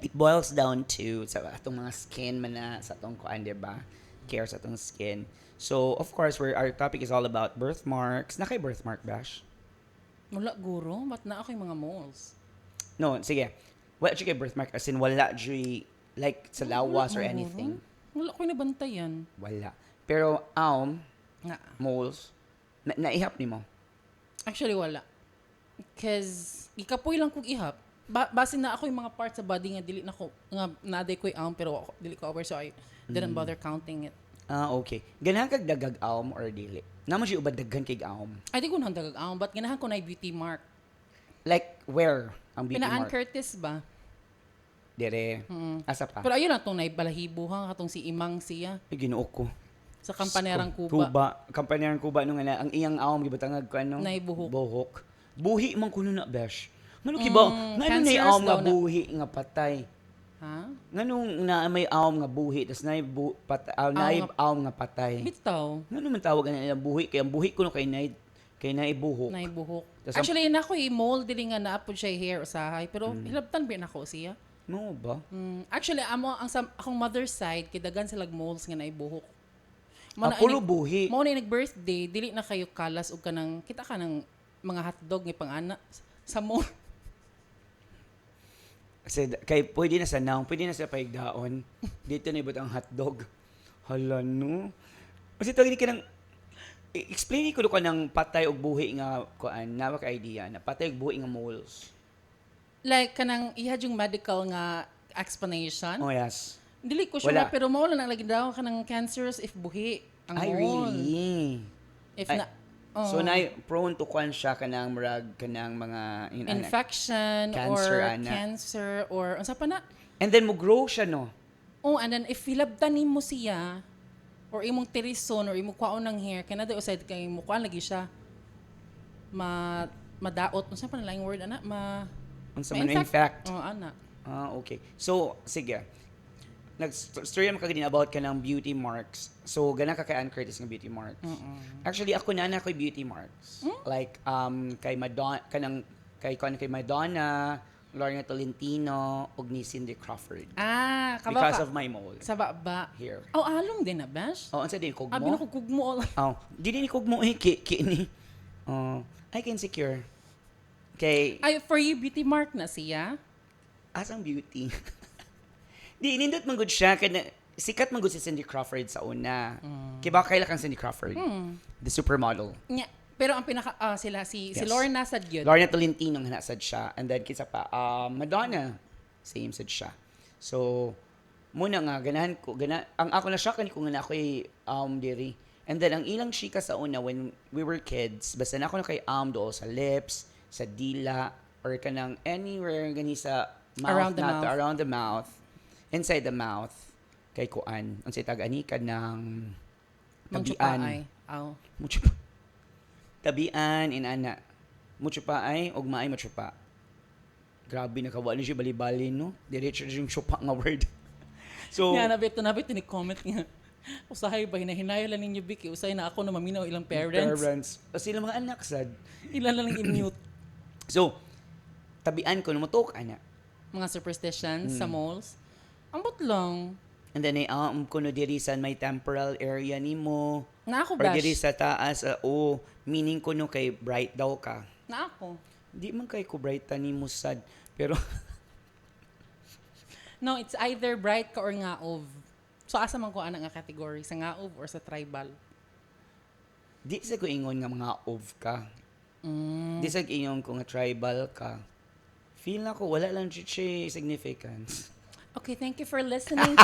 it boils down to sa atong mga skin man na sa atong kuan, diba? Care sa atong skin. So, of course, our topic is all about birthmarks. Nakay birthmark, Bash? Wala guro, mat na ako yung mga moles. No, sige. Wala siya kay birthmark as in wala siya like sa lawas or anything. Wala ko nabantayan. Wala. Pero Nga. moles, naihap ni mo. Actually, wala. Cause, ikapoy lang kong ihap. Base na ako yung mga parts sa body nga dili na ko, nga naday ko yung pero dili ko aware so I didn't bother counting it. Okay. Ganahan kag dagag or dili? Naman siya ubad daghan kay I think unang dagag but ganahan ko na yung beauty mark. Like, where ang beauty Pinaan mark? Curtis ba? Dire. Asa pa? Pero ayun lang itong naibalahibo ha, katong si Imang siya. Ay, ginoo ko. Sa Kampanerang Kuba. Kampanerang Kuba nung ang iyang awam gibatangag ko ano? Naibuhok. Buhok. Buhi man kuno na Besh. Ngano kiba? Ngano na cancerous awam nga daw na- buhi nga patay? Ha? Nganong na may awam nga buhi tas nay awam nga patay. Bitaw. Ngano man tawag na buhi kay ang buhi kuno kay nay buhok. Naibuhok. Tas Actually, na ko i-mold dili nga naapod siya hair usahay. Pero hilabtan ba na ko siya? No ba? Actually, akong mother's side, kidagan sila moles nga naibuhok. Puro buhi. Mo na nag-birthday, dili na kayo kalas og kanang kita ka ng mga hotdog nga pang-ana sa mall. Kasi kay pwede na sa naong, pwede na sa paigdaon. Dito na ibot ang hotdog. Hala no. Kasi tawag ka ng explain ko ka ng patay og buhi nga kuan, nawa ka idea na patay og buhi nga moles. Like, kanang ihad yung medical nga explanation. Oh, yes. Dili ko sure, Wala. pero mawala na lagi daw kanang cancerous if buhi. Ang Ay, mall. really? If Ay, na, oh, So, prone to kwan siya kanang murag, kanang mga, infection Cancer, or ana. cancer or unsa pa na. And then, mo-grow siya, no? Oh, and then if hilabtan mo siya or imong tirison or imong kwaon ng hair, kana daw usad kay mo kuan lagi siya madaot unsa pa na laing word ana Unsa man infect. Oh, ana. Okay. So, sige. Nag-story naman kagani about ka ng beauty marks. So, gana ka kay Ann Curtis ng beauty marks. Actually, ako na ko'y beauty marks. Like, kay Madonna, kay Madonna, Lorna Tolentino, ug ni Cindy Crawford. Because of my mole. Sa baba. Here. Oh, along din na bash. Oh, unsa din kog Abi mo? na kug mo. Oh, di kog mo kini. Oh, I can secure. Okay, Ay, for you beauty mark na siya. asang beauty. Di nindot man gud siya kana sikat man gud si Cindy Crawford sa una. Kay ba kaila kang Cindy Crawford? The supermodel. Nya, pero ang pinaka sila si Yes. Lorna sad gyud. Lorna Tolentino nga nasad siya, and then kisa pa Madonna same sad siya. So muna nga ganahan ko ang ako na shock ko nga ako'y diri. And then ang ilang chika sa una when we were kids, basta na ako na kay do sa lips, sa dila or kanang anywhere gani sa mouth around the mouth, inside the mouth kay kuan unsay tag-ani ka ng Mangchupaay. Aw. Muchupa. Tabian inana. Muchupa ay og maay machupa. Grabe nakawala siya bali-bali no. Diretso yung chupa nga word. So Nga nabit ni comment nga. Usahay ba hinahinayo lang ninyo Vicky, usay na ako na maminaw ilang parents. O sila mga anak sad. Ilan lang in-mute. So tabian ko numutok ana. Mga superstitions sa malls. Ambot lang. And then kuno diri sa may temporal area nimo. Na ako Or bash. diri sa taas meaning kuno kay bright daw ka. Na ako. Di man kay ko bright nimo sad. Pero No, it's either bright ka or ngaov. So asa man ko ana nga category sa ngaov or sa tribal? di sa ko ingon nga mga ov ka. Di sa ingon ko nga tribal ka. Feel na ko wala lang siya significance. Okay, thank you for listening.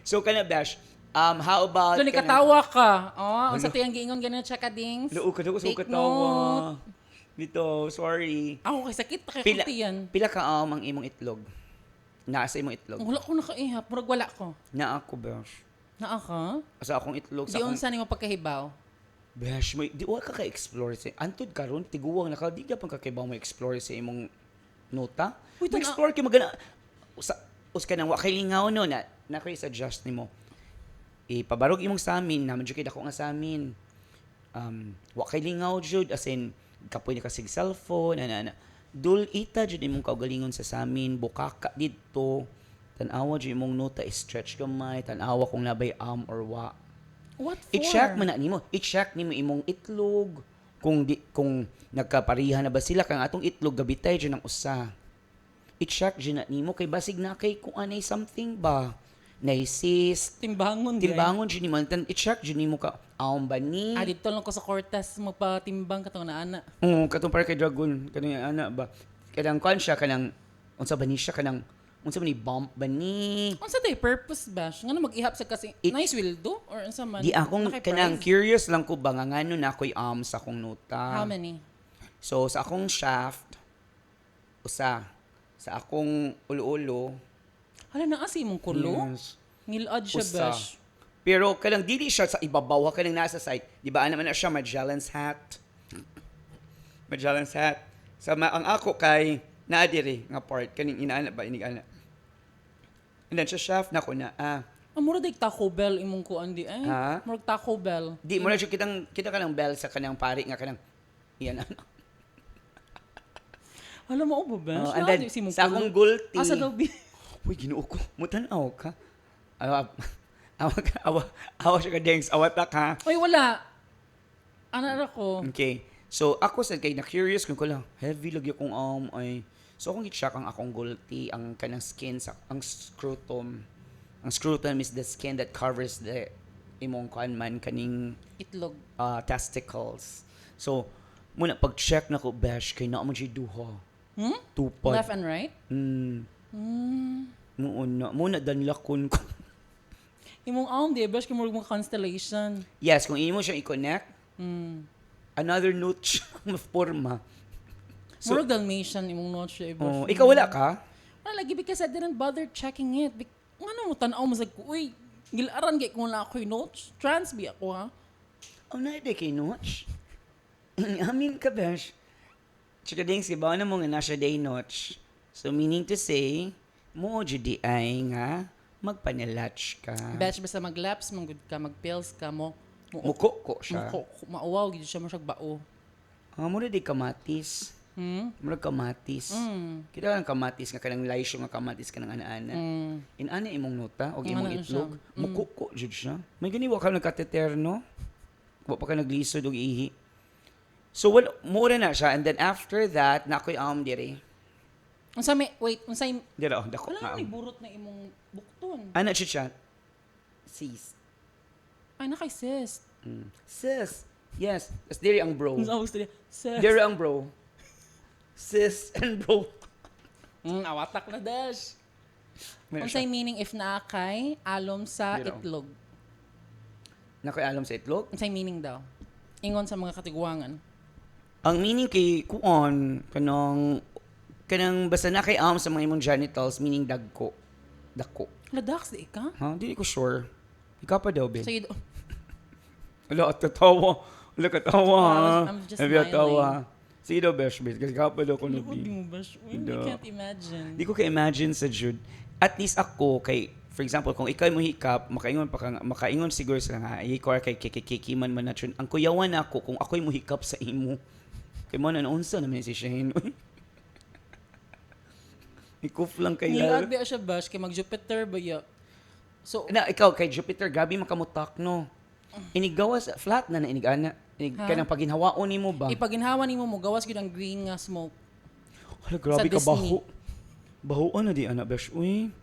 So kana bash, how about Doon katawa ka. Oh, sa tiyang giingon ganun siya kadings. Loo ka Take katawa. Dito, sorry. Ako kay sakit pa kay Pila, kunti yan. pila ka ang imong itlog? Naa sa imong itlog? Wala ko nakaihap, murag wala ko. Naa ako, bash. Naa ka? Sa akong itlog, sa Di akong... unsa nimo pagkahibaw? Bash, di wa ka ka-explore sa... Antod karon tiguwang na ka, di ka pang kakibaw mo explore sa imong nota? Uy, tana- Explore ka magana... Us ka nang wakay lingaw no, na suggest nimo. Ipabarog imong sa amin, naman dyan ako nga sa amin. Wakay lingaw jud, as in, kapoy na kasig cellphone, Dul ita jud imong kaugalingon sa amin, bukaka dito. Tanawa jud imong nota, stretch gamay, tanawa kung nabay or wa. What for? I-check man na nimo. I-check nimo imong itlog. Kung nagkaparihan na ba sila kang atong itlog gabitay jud ng usa. I-check jud na nimo kay basig na kay kung anay something ba. Naisist. Timbangon. Timbangon jud nimo. Then i-check jud nimo ka aon ba ni? Dito lang ko sa Cortez magpatimbang katong na ana. Katong para kay Dragon, kanang ana ba. Kanang kuan siya kanang unsa ba ni siya kanang unsa ba ni bump ba ni? Unsa day purpose bash? Ngano mag-ihap sa kasi nice will do or unsa man? Di akong Nakay kanang prize? curious lang ko ba nga ngano na ako'y sa akong nota. How many? So, sa akong shaft, usa. Sa akong ulo-ulo, Hala na asi mong kulo. yes, Ngilad siya usa. bash. Pero kanang dili siya sa ibabaw, kanang nasa side. Di ba, naman na siya Magellan's hat. Magellan's hat. Ang ako kay, naadiri nga part, kaning inaana ba, inigana. And then sa shaft na ko na, Mura day Taco Bell imong kuan di ay. Ha? Murag Taco Bell. di mo na siya kita ka ng bell sa kanang pari nga kanang, yan ano. Hala mo ba bash? And then, Si mong sa kulo. akong gulti. Asa daw bi? Uy, ginoo ko. Mutanaw ka. Awa siya ka, Dengs. Awata ka. Oy wala. Ana ra ko. Okay. So, ako sa kay na-curious kung ko lang, heavy lagi akong ay. So, akong i-check ang akong gulti, ang kanang skin, ang scrotum. Ang scrotum is the skin that covers the imong man kaning Itlog. testicles. So, muna pag-check na ko, besh, kay na mo siya duha. Tupad. Left and right? Muna danlakon ko. Imong aom, di ba? Kaya mo constellation. Yes, kung imo siya i-connect, another note siya forma. So, Murag Dalmatian, imong notes siya. oh, ikaw wala ka? Wala lagi because I didn't bother checking it. Ano mo, tanaw mo sa uy, gilaran kay kung wala ako yung notes. Transbi ako, ha? Oh, naide kay notes. Amin ka, besh. Tsaka din, si bawa na mo nga nasa day notes. So, meaning to say, mo judi ay nga, magpanilatch ka. Batch basta mag-laps, mag-good ka, mag-pills ka mo. Muko ko siya. Mauwaw, gito siya mo siya bao. Muna di kamatis. Mura kamatis. Kita lang kamatis nga kanang laisyo nga kamatis kanang ana-ana. Inana imong nota og imong Ano itlog. siya? Mukuko jud siya. May gani wa ka nagkateterno. Wa pa ka naglisod og ihi. So mura na siya and then after that na ako'y diri. Unsa may, wait, unsa yung, Dira dako wala nga. ni burot na imong bukton. Ana siya. Sis. Ay, nakaisist. Sis. Yes, tas diri ang bro. Unsa gusto niya? Sis. Diri ang bro. Sis and bro. Awatak na dash. Meron Unsa siya. yung meaning if naakay alom sa Dito. itlog? Nakoy alam sa itlog. Unsa yung meaning daw? Ingon sa mga katiguangan. Ang meaning kay kuon kanang basta na kay sa mga imong genitals meaning dagko. Dako. Ladax di ka? Ha? Di ko sure. Ikaw pa daw, Ben. So you Wala, at tatawa. Wala katawa, ha? I'm just Wala tawa. smiling. Sige daw, Besh, Ben. Kasi ikaw pa daw ko Luod nabi. mo ba? I Hindi. can't imagine. Di ko ka-imagine sa Jude. At least ako, kay, for example, kung ikaw mo hikap, makaingon siguro sila nga, ikaw kay kikikiman man na yun. Ang kuyawan ako, kung ako'y mo hikap sa imo, kay mo na unsa naman si Shane. Ikuf lang kay Nilad ba siya bash kay mag-Jupiter ba ya? So, Na, ikaw, kay Jupiter, gabi makamutak, no? Inigawas, flat na inigana. Ha? Kanang paginhawaon ni mo ba? ipaginhawa nimo mo gawas gyud ang green nga smoke. Hala, grabe ka, Disney. baho. Bahoan na di, anak, besh. Uy,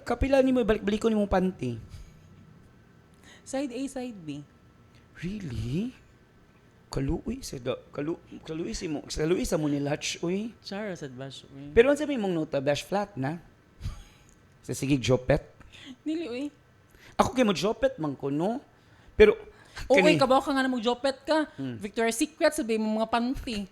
kapila ni mo, balik-balikon ni mo panty. Side A, side B. Really? Kaluoy sa kaluoy sa mo ni Latch, uy. Chara sad bash. Pero ang sabi mong nota, besh, flat na. Sa sigig jopet. Dili uy. Ako kay mo jopet man ko, no? Pero, Okay, kabaw ka nga na mag-jopet ka. Victoria's Secret, sabi mo mga panty.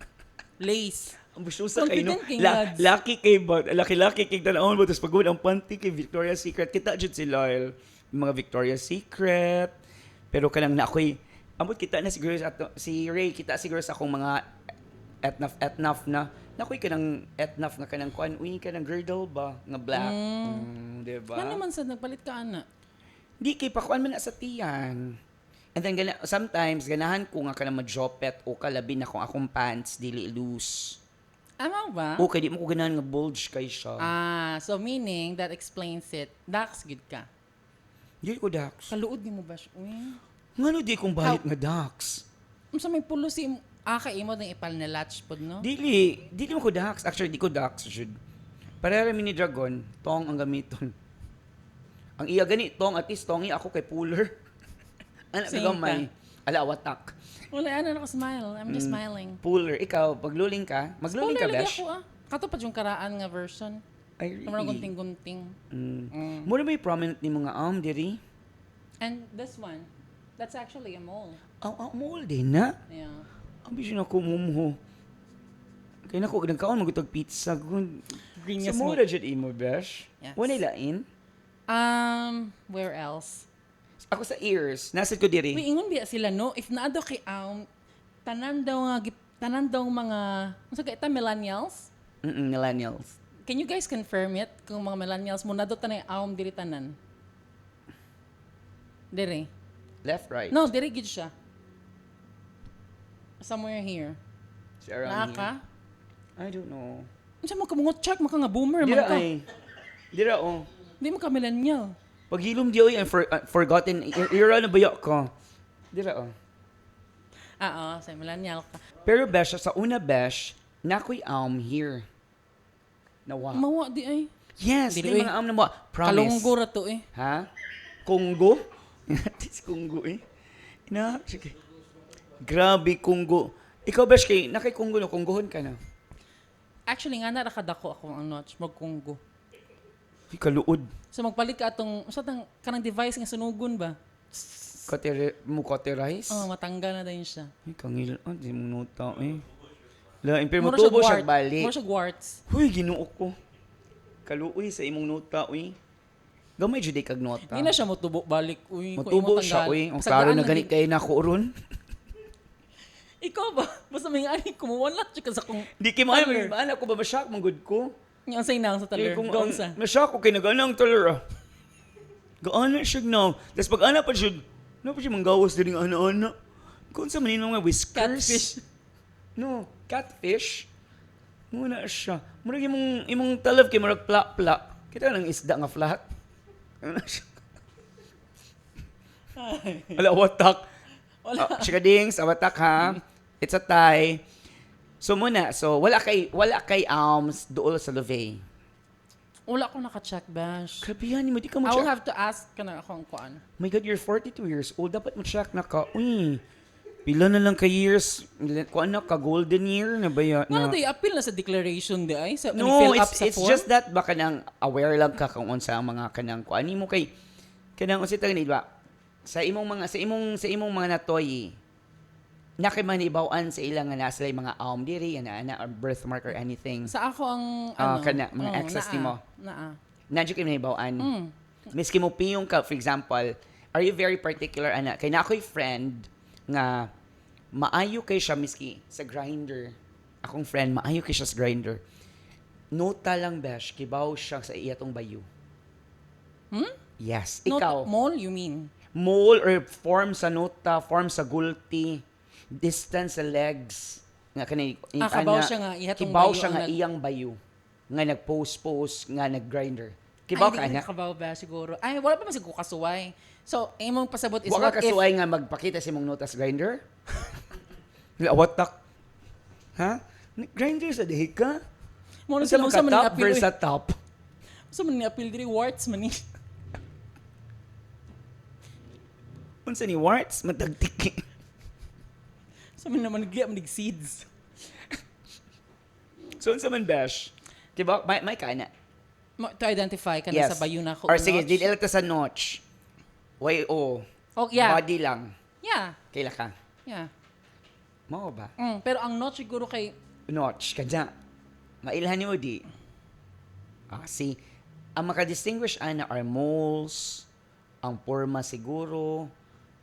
Lace. ang bususa kay no. Confident kay lads. Laki kay tanawon mo tapos pagod ang panty kay Victoria's Secret. Kita jud si Lyle, mga Victoria's Secret. Pero kanang na ako'y ambot kita na siguro si Ray kita siguro sa akong mga etnaf na nakoy kanang etnaf nga kanang kuan uy kanang girdle ba nga black. Di ba? Ano naman sa nagpalit ka ana? Di kay pakuan man na sa tiyan. And then sometimes ganahan ko nga kanang ma-jopet o kalabi na kung akong pants dili loose. Ama ba? O kay di mo ko ganahan nga bulge kay siya. So meaning that explains it. Dax good ka. Dili ko dax. Kaluod ni mo ba siya? Uy. Ngano di kong balit nga dax? Unsa may pulo si imo ng ipal na latch pod no? Dili mo ko dax. Actually, di ko dax, jud. Parehara mini dragon, tong ang gamiton. Ang iya gani, tong at least tongi ako kay puller. Anak Same kagamay. Ala, watak. Wala ana naka-smile. I'm just smiling. Puller. Ikaw, pagluling ka, magluling ka, Spoiler lagi besh? ako Kato pa yung karaan nga version. Ay, Naman really? gunting-gunting. Muna may prominent ni mga diri? And this one, that's actually a mole. Mall din na. Yeah. Ang bisyo na ko mumho. Kaya na ko, nagkaon magutag pizza. Green Sa nga mura dyan imo, besh? Yes. Wala lain? Where else? Ako sa ears. Nasad ko diri. Uy, ingon biya sila, no? If naado kay tanan daw mga, unsa kay ita, millennials? Millennials. Can you guys confirm it? Kung mga millennials mo, naado tanay diri tanan? Diri. Left, right. No, diri gid siya. Somewhere here. Si around Naa here. ka? I don't know. Unsa mo ka mungot check maka nga boomer Dira man ka. ay. Dira Di mo ka millennial. Paghilom di oy, forgotten era na bayak ka. Dira Sa millennial ka. Pero besh, sa una besh, nakoy here. Nawa. Mawa di ay. Yes, Dili, di oy. mga na mo. Promise. Kalunggo ra to eh. Ha? Konggo? Tis Konggo eh. Sige. Grabe Konggo. Ikaw besh kay nakay Konggo no, Konggohon ka na. Actually, nga nakadako ako ang notch, magkunggo. Ay, kaluod. So magpalit ka atong, kanang device nga sunugon ba? Cauterize? Matanggal na din siya. Ay, kangil. Di mo nota eh. Lain, pero Mura siya mutubo siya wart. balik. Mura siya warts. Huy, ginuok ko. Kaluoy sa imong nota, uy. Gamay jud kag nota. Hindi na siya mutubo balik. Uy, kung Mutubo imong siya, tanggal. uy. Ang Pasagaan klaro na di- ganit kayo na ko ron. Ikaw ba? Basta may ani, kumuwalat siya ka sa kung... Di kay mo, Taler. maana ko ba masyak mong good ko? Yung say na sa taler. Kung Gawang sa. masyak ko kay naganang taler ah. Gaana siya na. Tapos pag ana pa siya, ano pa siya manggawas din ng ana-ana. Kung sa manin mga whiskers. Catfish. No, catfish. Muna siya. Murag imong talab kay murag plak-plak. Kita ng isda nga flat. Ano na siya? Wala, watak. Wala. Chikadings, watak ha. It's a tie. So muna, wala kay dool sa Love. Wala ko naka-check, Bash. Grabe yan, mo di ka mo I will check. have to ask ka na akong kuan. My God, you're 42 years old. Dapat mo check na ka. Uy, pila na lang ka years. Kuan na ka, golden year na ba yan? Ano tayo, appeal na sa declaration di ay? Sa, No, fill up sa it's form? just that baka nang aware lang ka kung unsa ang mga kanang kuan mo kay kanang unsa tawag ni ba? Sa imong mga natoy nakimanibawan sa ilang nga nasa mga diri ana or birthmark or anything. Sa ako ang, Kana, mga access nimo. Nadyo kayo manibawan. Miski mo piyong ka, for example, are you very particular, ana? Kay na ako'y friend nga maayo kay siya miski sa Grindr. Akong friend, maayo kay siya sa Grindr. Nota lang, Besh, kibaw siya sa iyatong bayo. Yes. Ikaw, Mall, you mean? mole or form sa nota, form sa gulti, distance sa legs. Nga kanay, Kabaw siya nga, ihatong kibaw bayo siya nga ang iyang bayo. Nga nag-post, nga nag-grinder. Kibaw ka Ay, na. hindi kabaw ba siguro? Ay, wala pa man siguro kasuway. So, imong pasabot is Wala what ka if... kasuway nga magpakita sa imong notas grinder? Watak. Ha? Grinder sa dihi ka? Muna Sa sila mga sa mani top appeal. versus sa top. Sa mani appeal diri warts man ni. Unsa ni warts matagtiki. Sa mani naman nag seeds. So unsa man bash? Diba may kana? To identify ka na sa bayo na ako. Or sige, dili lang ta sa notch. YO. Oh, yeah. Body lang. Yeah. Kaila ka. Yeah. Mao ba? Pero ang not siguro kay Notch kanya. Mailhan ni mo di. See, ang makadistinguish ana are moles, ang porma siguro,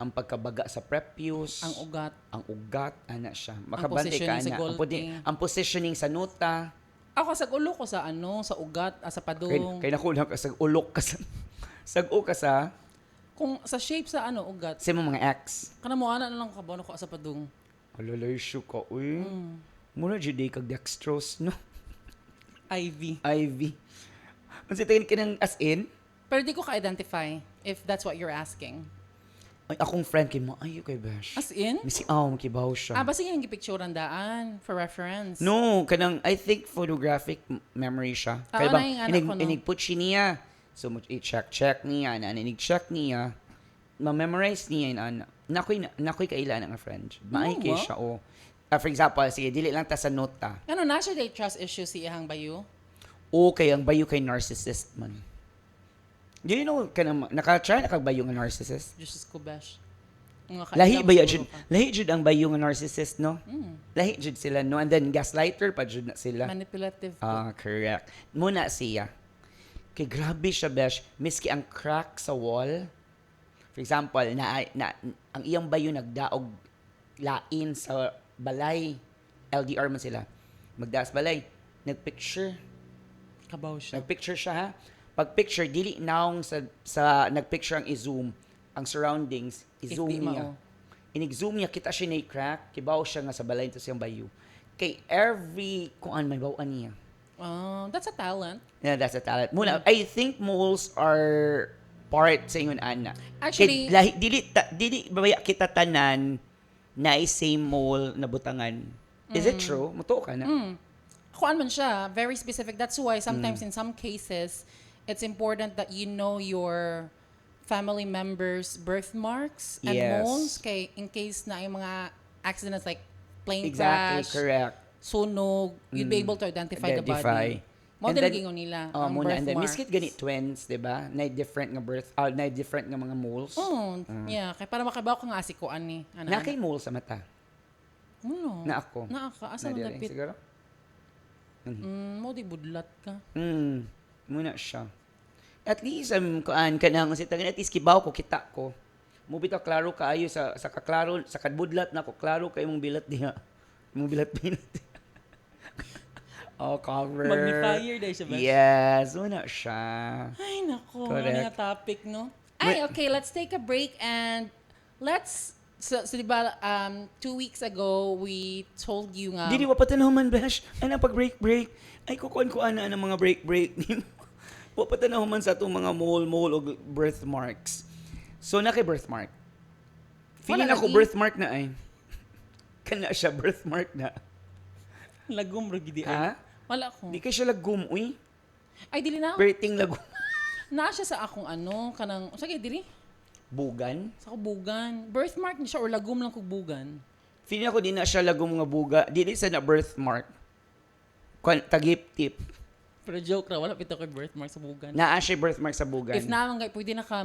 ang pagkabaga sa prepuce, ang ugat. ana siya. Makabante ka positioning sa na. gulti. Ang positioning sa nota. Ako sa ulo ko sa sa ugat, sa padong. Kay nakulang ka sa ulok ka sa sag-o ka sa Kung sa shape sa ugat. sa imong mga ex. Kana mo ana na lang kabaw ko sa padong. Alalay siya ka, uy. Muna juday kag dextrose, no? IV. IV. Ang sitingin ka ng as in, Pero di ko ka-identify if that's what you're asking. ay, akong friend kay mo, ayo kay Bash. As in? Misi, makibaw siya. Basta yung picturean daan for reference. No, kanang, I think photographic memory siya. Ah, Kaya na yung anak ko, no? inigput siya niya. So, i-check niya, inig-check niya. Ma-memorize niya yun, ana. Nakoy kailan nga friend. Maay kay wow. siya, for example, sige, dili lang ta sa nota. Ano, nasa day trust issue si Ihang Bayo? O kay ang bayo kay narcissist man. Do you know, naka-try na kag bayo nga narcissist? Diyos ko, Besh. Lahi ba yun? Lahi jud ang bayo nga narcissist, no? Lahi jud sila, no? And then gaslighter pa jud na sila. Manipulative. Correct. Muna siya. Kay grabe siya, Besh. Miski ang crack sa wall, for example, ang iyang bayo nagdaog lain sa balay. LDR man sila. Magdaas balay. Nagpicture. Kabaw siya. Nagpicture siya, ha? Pag picture, dili naong sa nagpicture ang i-zoom, ang surroundings, i-zoom If di niya. mao. Inig-zoom niya, kita siya na crack, kibaw siya nga sa balay ito siyang bayo. Kay every, kung ano, may bawaan niya. That's a talent. Yeah, that's a talent. Muna, I think moles are part sa ingon ana. Actually- Kay, dili babaya kita tanan na same mole na butangan. Is it true? Muto ka na? Kuan man siya, very specific. That's why sometimes in some cases, it's important that you know your family members' birthmarks and Yes. moles in case na yung mga accidents like plane Exactly, crash, correct. sunog, you'd be able to identify the body. Mo And din then- gingon nila Oh, ang muna and then birthmarks. miskit ganit twins, 'di ba? Na different nga na different nga mga moles. Yeah, kay para makabaw ka nga asikuan ni. Na kay mole sa mata. Ano? Na ako. Na ka asa Na man diri, dapit. siguro. Mo di budlat ka. Muna siya. At least kuan kanang si tagan at least kibaw ko kita ko. Mo bitaw klaro kaayo sa kaklaro sa kadbudlat na ko klaro kay mong bilat diha. Mong bilat. Oh, cover. Magnifier dahil siya ba? Yes, muna siya. Ay, nako. Correct. Ano nga topic, no? Ay, okay. Let's take a break and let's... So di ba, 2 weeks ago, we told you nga... Dili wa patanahuman besh. Ana pag break. Ay kukuan ko ana ng mga break nimo. Wa patanahuman sa atong mga mole o birthmarks. So na kay birthmark. Feeling Wala ako lagi. birthmark na ay. Kana siya birthmark na. Lagom, ragidi. Ha? Wala ko. Di kay siya lagum, uy. Ay, dili na. Birthing lagum. Naa siya sa akong ano, kanang... Sige, dili. Bugan. Sa kubugan. Birthmark ni siya or lagom lang kubugan. Feeling ako di na siya lagum nga buga. Dili sa na birthmark. Tagip-tip. Pero joke ra, wala pito kay birthmark sa bugan. Naa siya birthmark sa bugan. If naman kay pwede na ka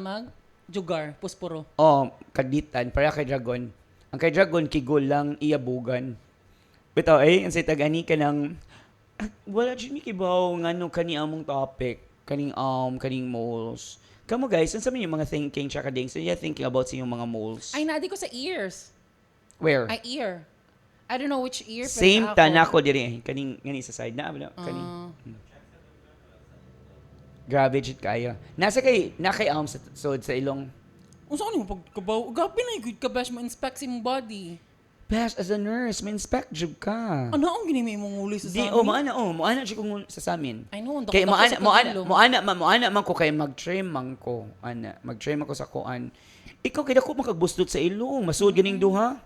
jugar, pusporo. Oh, kaditan. Para kay dragon. Ang kay dragon, kigol lang, iyabugan. Bitaw, ang say tagani ka ng... Wala dyan mi kibaw nga no kani among topic. Kaning moles. Kamu guys, ano sabi yung mga thinking tsaka ding? So you're thinking about sa yung mga moles? Ay, naadi ko sa ears. Where? Ay, ear. I don't know which ear. pero Same sa ako. tana ko diri. Kaning sa side na. Kaning. Grabe jit kayo. Na kay sa ilong. Unsa ano mo pagkabaw? Gabi na good ka bash mo inspect sa imong body. Best as a nurse, may inspect jud ka. Ano ang ginimi mong uli sa Di, samin? moana siya kung sa samin. I know, Kay dako moana man ko kay mag-trim man ko. Mag-trim ako sa kuan. Ikaw kay dako makagbustot sa ilong, masud ganing duha.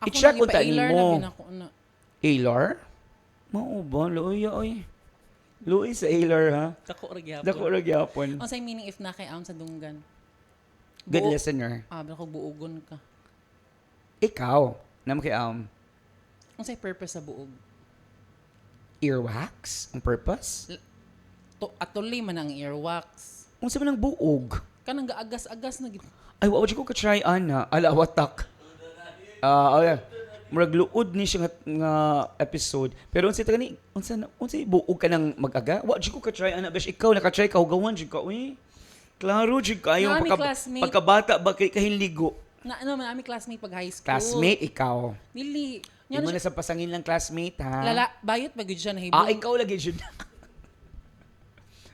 I-check kung tani mo. Ailar? Mao ba luoy oy. Luoy sa ailar ha. Dako ra gyapon. Dako ra gyapon. Unsay meaning if na kay aon sa dunggan? Good Buo- listener. Bako buugon ka. Ikaw, nam kay Unsay purpose sa buog? earwax ang purpose. Atuloy man ang earwax. Unsa man ang buog? Kanang gaagas-agas na gid. Ay, wa ko ka-try ana. Ala, watak. Okay. Murag luod ni siya nga episode. Pero unsa tagani, unsa buog ka nang mag-aga? Wa ko ka-try ana, besh ikaw naka-try ka hugawan jud ka, uy. Klaro jud kayo Nami classmate. pagkabata ba kay kahinligo. Na ano man ami classmate pag high school. Classmate ikaw. Dili. Di Nya mo na sa pasangin lang classmate ha. lala bayot ba gud siya nahibong. Ikaw lagi jud.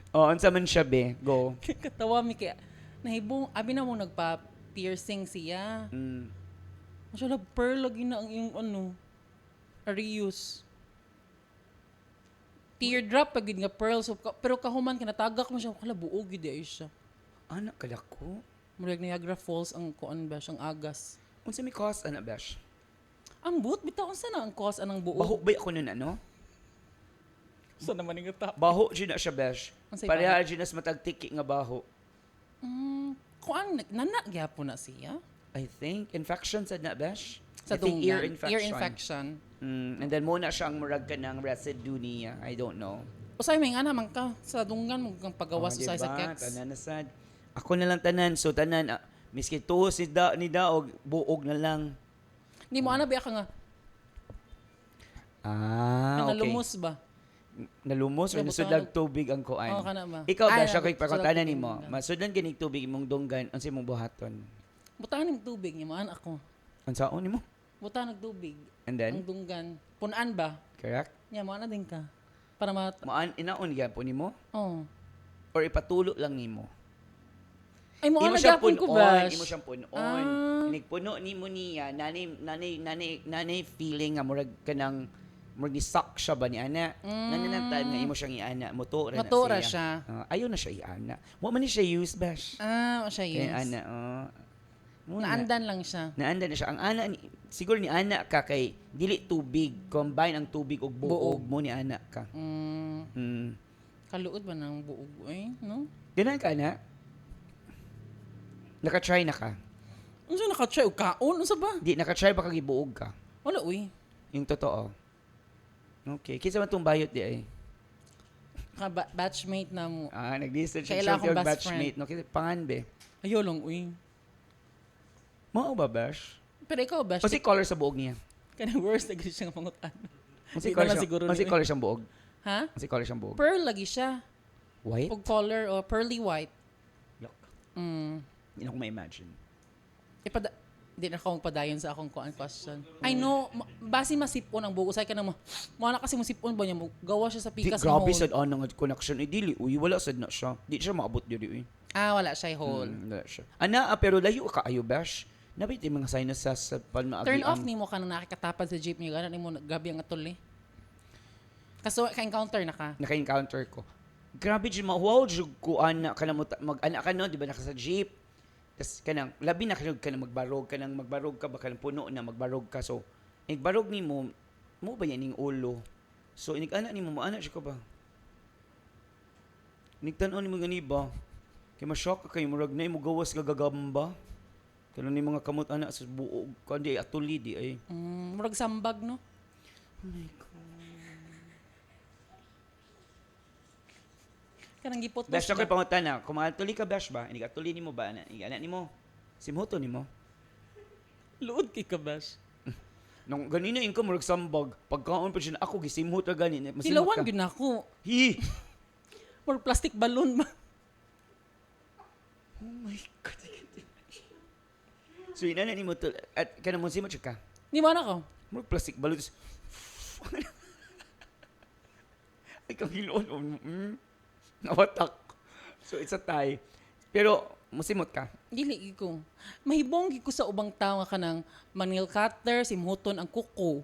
Oh, unsa man siya be? Go. Katawa mi kay nahibong abi na mo nagpa piercing siya. Masya pearl lagi na ang yung ano. Arius. Teardrop pag nga pearl so pero kahuman kinatagak mo siya kala buog gid ay siya. Anak kadako. Murag Niagara Falls ang kuan ba siyang agas. Unsa may cause ana besh? Ang buot bitaw unsa na ang cause anang buog? Baho ba ako nun ano? Sa naman nga ta. Baho jud na siya besh. Unsay Pareha jud nas matagtiki nga baho. Kuan nana gyapon na siya. I think infection sad na besh. Sa I think dunggan. ear infection. Ear infection. And then muna siyang murag ka ng residue niya. I don't know. Usay may nga naman ka sa dunggan mo kang pagawas Oh, usay sa diba? kex. Tanan na sad. Ako na lang tanan. So tanan, miski tuhos ni Daog, buog na lang. Hindi mo ana ba ka nga Okay. nalumos ba? Nalumos or Nabutanog. nasudlag tubig ang kuan. Oo, kana ba? Ikaw ba Ay, siya kay nasudlag pakutanan tubig nimo? ang dunggan. Masudlan ganing tubig imong dunggan unsa imong buhaton? Butangan ng tubig ni man ako. Unsaon nimo? Butangan ng tubig. And Ang then, dunggan. Punan ba? correct? Nya mo ana din ka. Para ma Maan inaon gyapon nimo Oh. or ipatulo lang nimo? Ay mo Imo ana siyang gyapon ko punon, ba? imo siyang punon. Ah. Nigpuno nimo niya, nanay feeling nga murag kanang murag ni suck siya ba ni ana. Nanang time nga imo siyang iana, motora na Motora siya. siya. Ayaw na siya iana. Wa man ni siya use bash. O siya Kaya yes. ana, muna. Naandan lang siya. Naanda na siya. Ang ana, siguro ni ana ka kay dili tubig, combine ang tubig ug buog mo ni ana ka. Kaluod ba ng buog no? Dinan ka na? Naka-try na ka? Unsa naka-try og kaon unsa ba? Di, naka-try ba kag ibuog ka? Wala uy. Yung totoo. Okay. Kinsa man tong bayot di ay? Batchmate na mo. Nag-distance Kailan siya akong yung best batchmate. No, kinsa pangan be. Ayaw lang, uy. Mao ba bash? Pero ikaw, Bash, O si color sa buog niya. kanang worst na gano'n siyang pangutan. O si Di na color lang siya. siguro O si ni- color siyang buog. Ha? O si color siyang buog. Pearl lagi siya. White? Pag color o pearly white. Look. Mm. Hindi na ko ma-imagine. Di na akong padayon sa akong kuan question. I know, base masipon ang bugo. Say ka na mo, na kasi mo sipon ba niya mo? Gawa siya sa Di, pikas grabe hole. sad ang connection. Dili, uy, wala sad na siya. Di siya maabot dili, uy. Wala siya hole. Wala siya. Pero layo ka ayo, bash. Nabit yung mga sinuses sa palmaagi. Turn off ni mo ka nang nakikatapad sa jeep niyo. Gano'n mo gabi ang atol eh. Kaso ka-encounter na ka. Naka-encounter ko. Grabe dyan, mahuwaw dyan ko, anak ka na mo, mag-anak ka no, di ba, naka sa jeep. Tapos kanang, labi na ka na magbarog ka, baka puno na magbarog ka. So, igbarog ni mo ba yan yung ulo? So, inig-anak ni mo anak siya ka ba? Nigtanaw ni mo gani ba? Kaya masyock ka kayo, marag na mo gawas gagagamba. Kaya ni mga kamot anak sa buog, kundi atuli di ay. Murag sambag, no? Oh my God. Kanang gipot Besh, ako'y pangutan na. Kung atuli ka, Besh ba? Inig atuli ni mo ba? Anak ni mo? Simhuto ni mo? Luod kay ka, Bash. Nung ganina yung ka, murag sambag. Pagkaon pa siya, ako gisimhot na ganin. Silawan yun ako. Hi! Murag plastic balloon ba? Oh my God. So, inana ni mo to, at kanang mo simot siya ka. Di ba na ko? Murag plastic balloon. Ay, kagiloon. Nawatak. So, it's a tie. Pero, musimot ka. Dili ko. Mahibong ko sa ubang tao nga kanang manil cutter, simhuton ang kuko.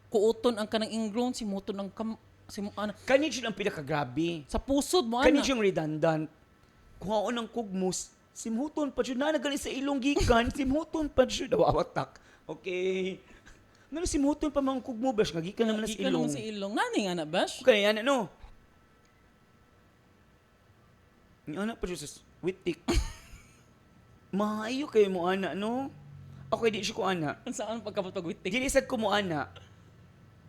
Kuuton ang kanang ingrown, simhuton ang Kanit siya ang pinakagrabe. sa pusod mo Kanit ana. siyang redundant. Kung ako ng kugmus, simhuton pa siya. Nanagali sa ilong gikan, simhuton pa siya. Nawawatak. Okay. Nga simhuton pa mga kugmo, Bash. Ngagikan naman na sa Gikan ilong. mo sa ilong. Nani nga na, Bash? Okay, yan, ano? Yung anak pa siya sa witik. Maayo kayo mo, anak, no? Okay, di siya ko, anak. Ang saan pagkabot pagwitik? Ginisad ko mo, anak.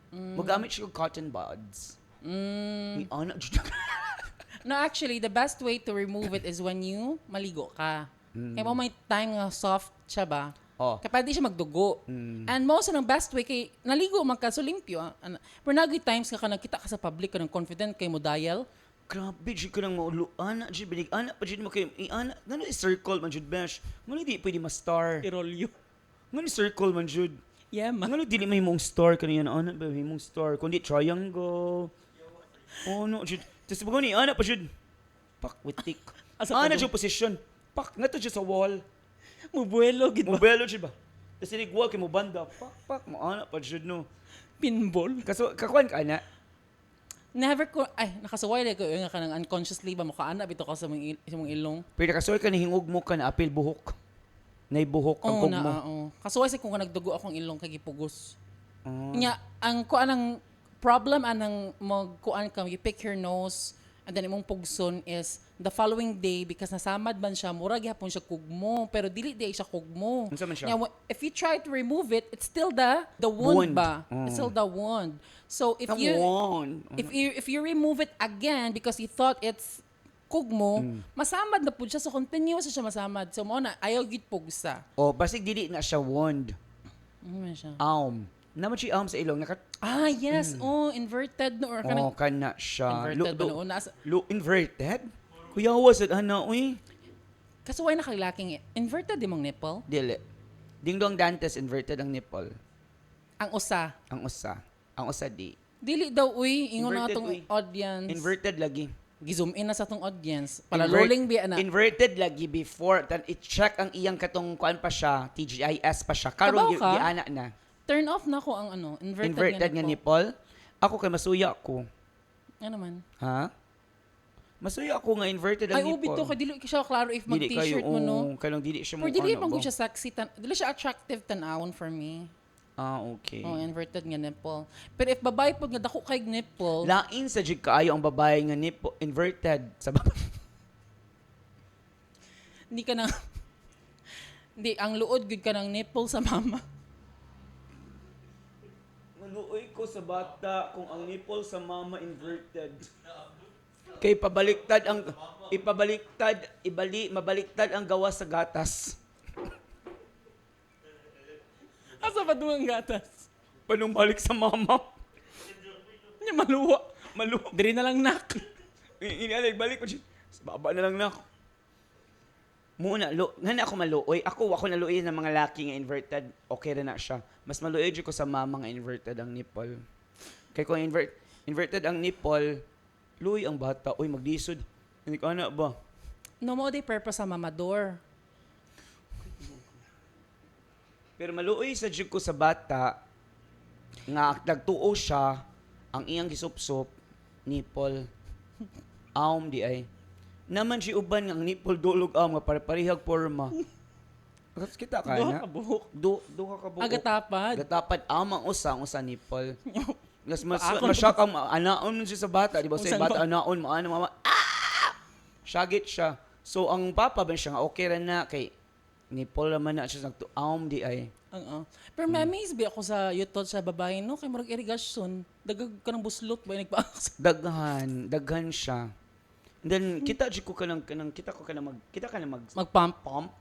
Magamit siya ng cotton buds. Yung anak, dyan. No, actually, the best way to remove it is when you maligo ka. Kaya mo may time nga soft siya ba? Oh. Kaya pwede siya magdugo. And most ng best way kay naligo man ka so limpyo. Pero nagay times ka nakita ka sa public ka ng confident kay mo dial. Grabe, dyan ka nang maulo. Anak, dyan, binig. Anak pa dyan mo kayo. Anak, gano'n i-circle man, dyan, Bash. Gano'n di pwede ma-star. Irolyo. Gano'n i-circle man, dyan. Yeah, man. Gano'n dili may mong star kanina. Anak ba, may mong star. Kundi triangle. Oh, no, dyan. Tapos bago ni, anak pa dyan. Pak, witik. Asa Anak pa dyan position. Pak, nga to dyan sa wall. Mubuelo gid ba? Mobelo dyan ba? Tapos inig-wall kay mo banda. Pak, mo anak pa dyan, no. Pinball. Kaso, kakuan ka, anak. Never ko nakasuway ko nga kanang unconsciously ba mo kaana bito ka sa mong ilong. Pero kasuway ka hingog mo ka na apil buhok. Naibuhok ang kog mo. Kasuway sa kung nagdugo akong ilong kay gipugos. Oh. Nya ang kuan ang problem anang magkuan ka you pick your nose and then imong pugson is the following day because nasamad man siya mura gyapon siya kugmo pero dili di siya kugmo. Unsa man siya? Nya, if you try to remove it it's still the wound Wound. ba. It's still the wound. So if Come you on. if you remove it again because you thought it's kugmo, masamad na pud siya so continuous siya masamad. So mo na ayaw gid pugsa. Oh, basig dili na siya wound. Ano man siya? Naman siya sa ilong. Yes. Oh, inverted no or kanang Kana siya. inverted ba noon? Inverted? Kuya, wasad, uy. Kasuway na kalilaking inverted di mong nipple? Dili. Dingdong Dantes, inverted ang nipple. Ang usa. Ang usa. Ang usa di. Dili daw uy, ingon na Inverted, atong uy. audience. Inverted lagi. Gizoom in na sa atong audience. Palaluling biya na. Inverted lagi before. I-check ang iyang katong kuan pa siya. TGIS pa siya. Karon Kabaw ka? giana na. Turn off na ko ang inverted Inverted nga nipple. Ako kay masuya ko. Ano man? Ha? Masuya ako nga inverted ang Ay, nipple. ubi to kay dili siya klaro if Dili kayo, mag-t-shirt mo no. Kanang dili siya mo Pero dili ano man ba? gud siya sexy dili siya attractive tan-awon for me. Okay. Oh, inverted nga nipple. Pero if babae pud nga dako kay nipple, Lain sa jig kaayo ang babae nga nipple inverted sa babae. hindi ka na hindi ang luod gud ka ng nipple sa mama. Maluoy ko sa bata kung ang nipple sa mama inverted. Kay pabaliktad ang mabaliktad ang gawa sa gatas. Asa ba doon ang gatas? Panong balik sa mama. Niya maluwa. Maluwa. Diri na lang nak. Inialig balik ko siya. Sa baba na lang na ako. Muna, nga na ako maluoy. Ako naluoy ng mga laki nga inverted. Okay na siya. Mas maluoy dyan ko sa mama nga inverted ang nipple. Kaya kung inverted ang nipple, luoy ang bata. Uy, maglisod. Hindi ka na ba? No mo di purpose sa mamador. Pero maluoy sa dyan ko sa bata, nga nagtuo siya, ang iyang gisupsop, nipple, di ay. Naman si uban nga ang nipple dulog nga pare-parehag forma. Kasi kita ka Duha na. ka buhok. Duha ka buhok. Agatapad. Gatapad amang usa nipple. Mas Paakon masyak ang anaon siya sa bata, di ba? Sa Usan bata ba? anaon maano mama. Syagit siya. So ang papa ba siya nga okay ra na kay nipple naman na siya nagtuam di ay. Pero ma-amaze ba ako sa yutot sa babae, no? Kay marag irigasyon. Dagag ka ng buslot ba yung nagpaaks? Daghan siya. And then kita jud ko kanang kita ka na Magpump. pump.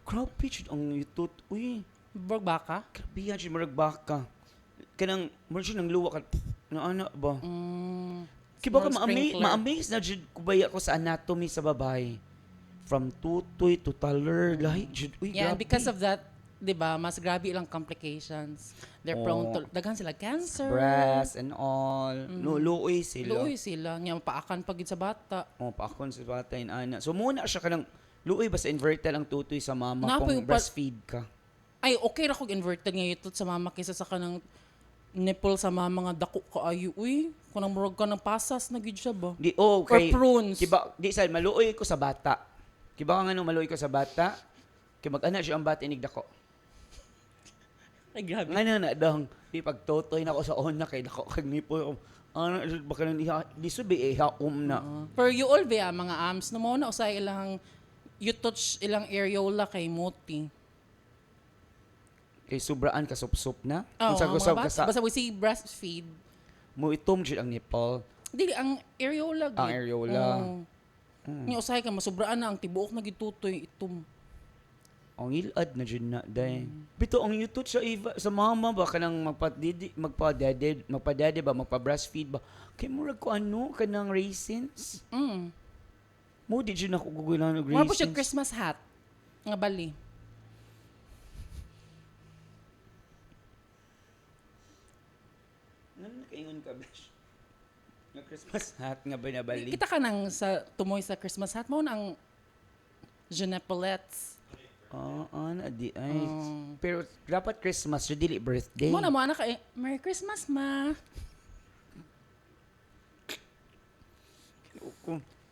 Grabe jud ang yutot. Uy, Borg baka? grabe yan jud marag baka. Kanang mo jud nang luwa ka. Ana ba? Kiba ka ma-amaze na jud kubaya ko sa anatomy sa babae. From tutoy to taller, lahi jud. Uy, Yeah, grabe. because of that, di ba, mas grabe ilang complications. They're prone to, daghan sila cancer. Breast and all. Luoy sila. Luoy sila. Nga, mapaakan pagid sa bata. Paakon sa bata in ana. So muna siya kanang luoy ba sa inverted ang tutoy sa mama Napoy kung pa- breastfeed ka. Ay, okay ra kog inverted nga yutot sa mama kaysa sa kanang nipple sa mama nga dako kaayo. Uy, kunang murag ka ng pasas na gid siya ba? Di okay. Or prunes. Kiba di sa maluoy ko sa bata. Kiba ka nga maluoy ko sa bata. Kay mag-ana siya ang bata inig dako. Ay, grabe. Nga na dang di pagtotoy na ko sa ona kay dako kag nipple. Ana baka nang di subi haom na. Pero you all ba mga arms no mo na usay ilang you touch ilang areola kay moti. Kay sobraan ka sup na. Oh, Unsa ang ko mga bata. sa Basta we see breastfeed. mo itom jud ang nipple. Dili ang areola gid. Ang areola. Ni usay ka masubraan na ang tibuok na gitutoy itom. Ang ilad na dyan na, day. Bito, ang yutot sa iba, sa mama ba, kanang magpa-daddy ba, magpa-breastfeed ba, kay murag ko ano, kanang raisins. Mo, di dyan ako gugulan ng Mura po siya raisins. Christmas hat. Nga bali. Ano nakaingon ka, besh? Nga Christmas hat nga ba nabali? Kita ka nang sa tumoy sa Christmas hat mo ang Jeanepolets. Ana, di ay. Pero dapat Christmas, yun dili birthday. Mo na mo anak ka Merry Christmas ma.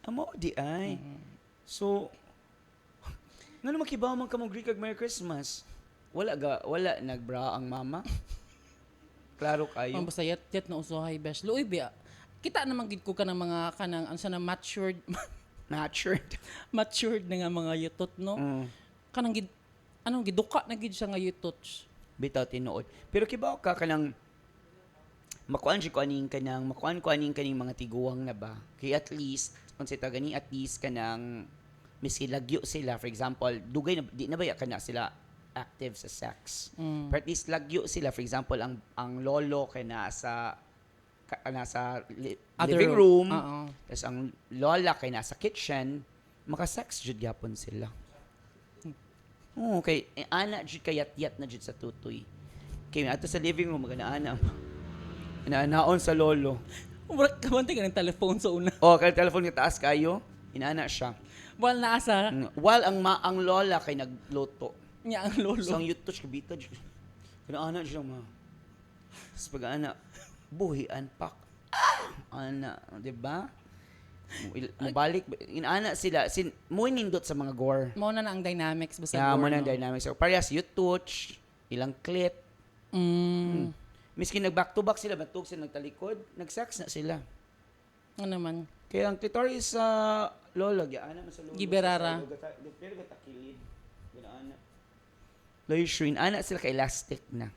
Amo, di ay. So, nga naman kibaw man ka mong Greek kag Merry Christmas. Wala nagbra ang mama. Klaro kayo. Ang basta yat na usuhay besh. Luoy ba? Kita naman gid ko ka ng mga kanang ansa na matured Matured. matured na nga mga yutot no. Kanang gid anong giduka na gid siya nga yutot. Bitaw tinuod. Pero kibaw ka kanang makuan ko aning kaning mga tiguang na ba? Kay at least kung sita gani at least kanang misilagyo sila, for example, dugay na di na baya kana sila active sa sex. Pero at least lagyo sila, for example, ang lolo kay nasa living room, tapos ang lola kay nasa kitchen, maka-sex jud gyapon sila. Okay, ana jud kayat-yat na jud sa tutoy. Kay ato sa living room magana-ana. Inaanaon sa lolo. Mura ka man ng telephone sa una. Kay telephone nga taas kayo, inaana siya. Wal na asa While ang lola kay nagluto. niya ang lolo. Sang yutos kabita jud. Inaana siya ma. Tapos pag-ana, buhian pak. Ana, di ba? Mabalik, inaana sila, mo nindot sa mga gore. Mo na ang dynamics basta Yeah, mo gore, na no? dynamics. So, parehas, you touch, ilang clit. Miskin nag-back to back sila, batog sila nagtalikod, nag-sex na sila. Ano naman? Kaya ang clitoris sa lola, gyaan naman sa lola. Giberara. Pero gatakilid. Ganaana. Layo ana sila ka-elastic na.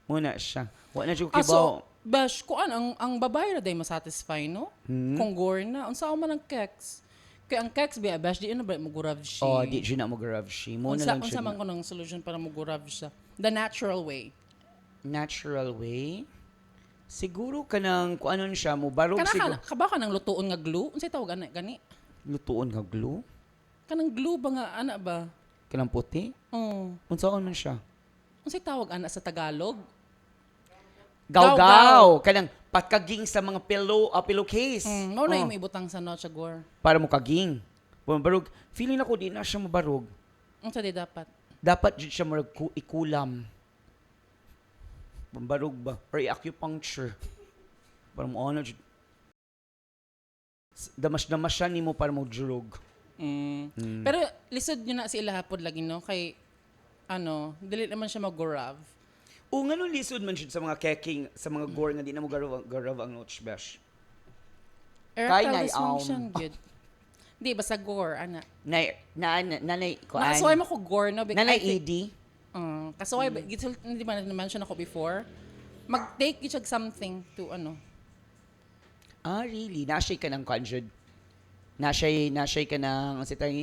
Muna siya. Wala na siya Ah, kibaw. so, Bash, kuan ang babae na day masatisfy, no? Kung gore na. Unsa man ang kex? Kaya ang kex, biya, Bash, di na ba magurav siya? Oh, di siya na mag-grab siya. Muna lang Unsa siya. man ko ng solution para magurav siya? The natural way. Natural way? Siguro ka ng, kung ano siya, mo barog siguro. Kabaka ng lutuon nga glue? Unsay tawag gani? Lutuon nga glue? Kanang glue ba nga, ana ba? Kanang puti? Oh. Unsaon man siya? Unsay tawag ana sa Tagalog? Gaw-gaw. Kanang patkaging sa mga pillowcase. Mao na yung may butang sa notch gore. Para mo kaging. Barog. Feeling ako di na siya mabarog. Unsa di dapat? Dapat jud siya marag ikulam. Barog ba? Or acupuncture. Para mo ano jud. Damas-damas siya nimo para mo jurog. Pero lisod nyo na si ilahapod lagi, no? Kay, dili naman siya mag-gorav. O nga nung lisod man siya sa mga keking, sa mga gore nga di na mo garaw ang notch bash. Kay Erectile nay, dysfunction, good. Di, basta gore, ana. Nanay ko Nakasuway mo ko gore, no? Nanay ED. Kasuway, hindi ba na-mention ako before? Mag-take each of something to, Really? Nashay ka ng conjud? Nashay ka ng, ang sitang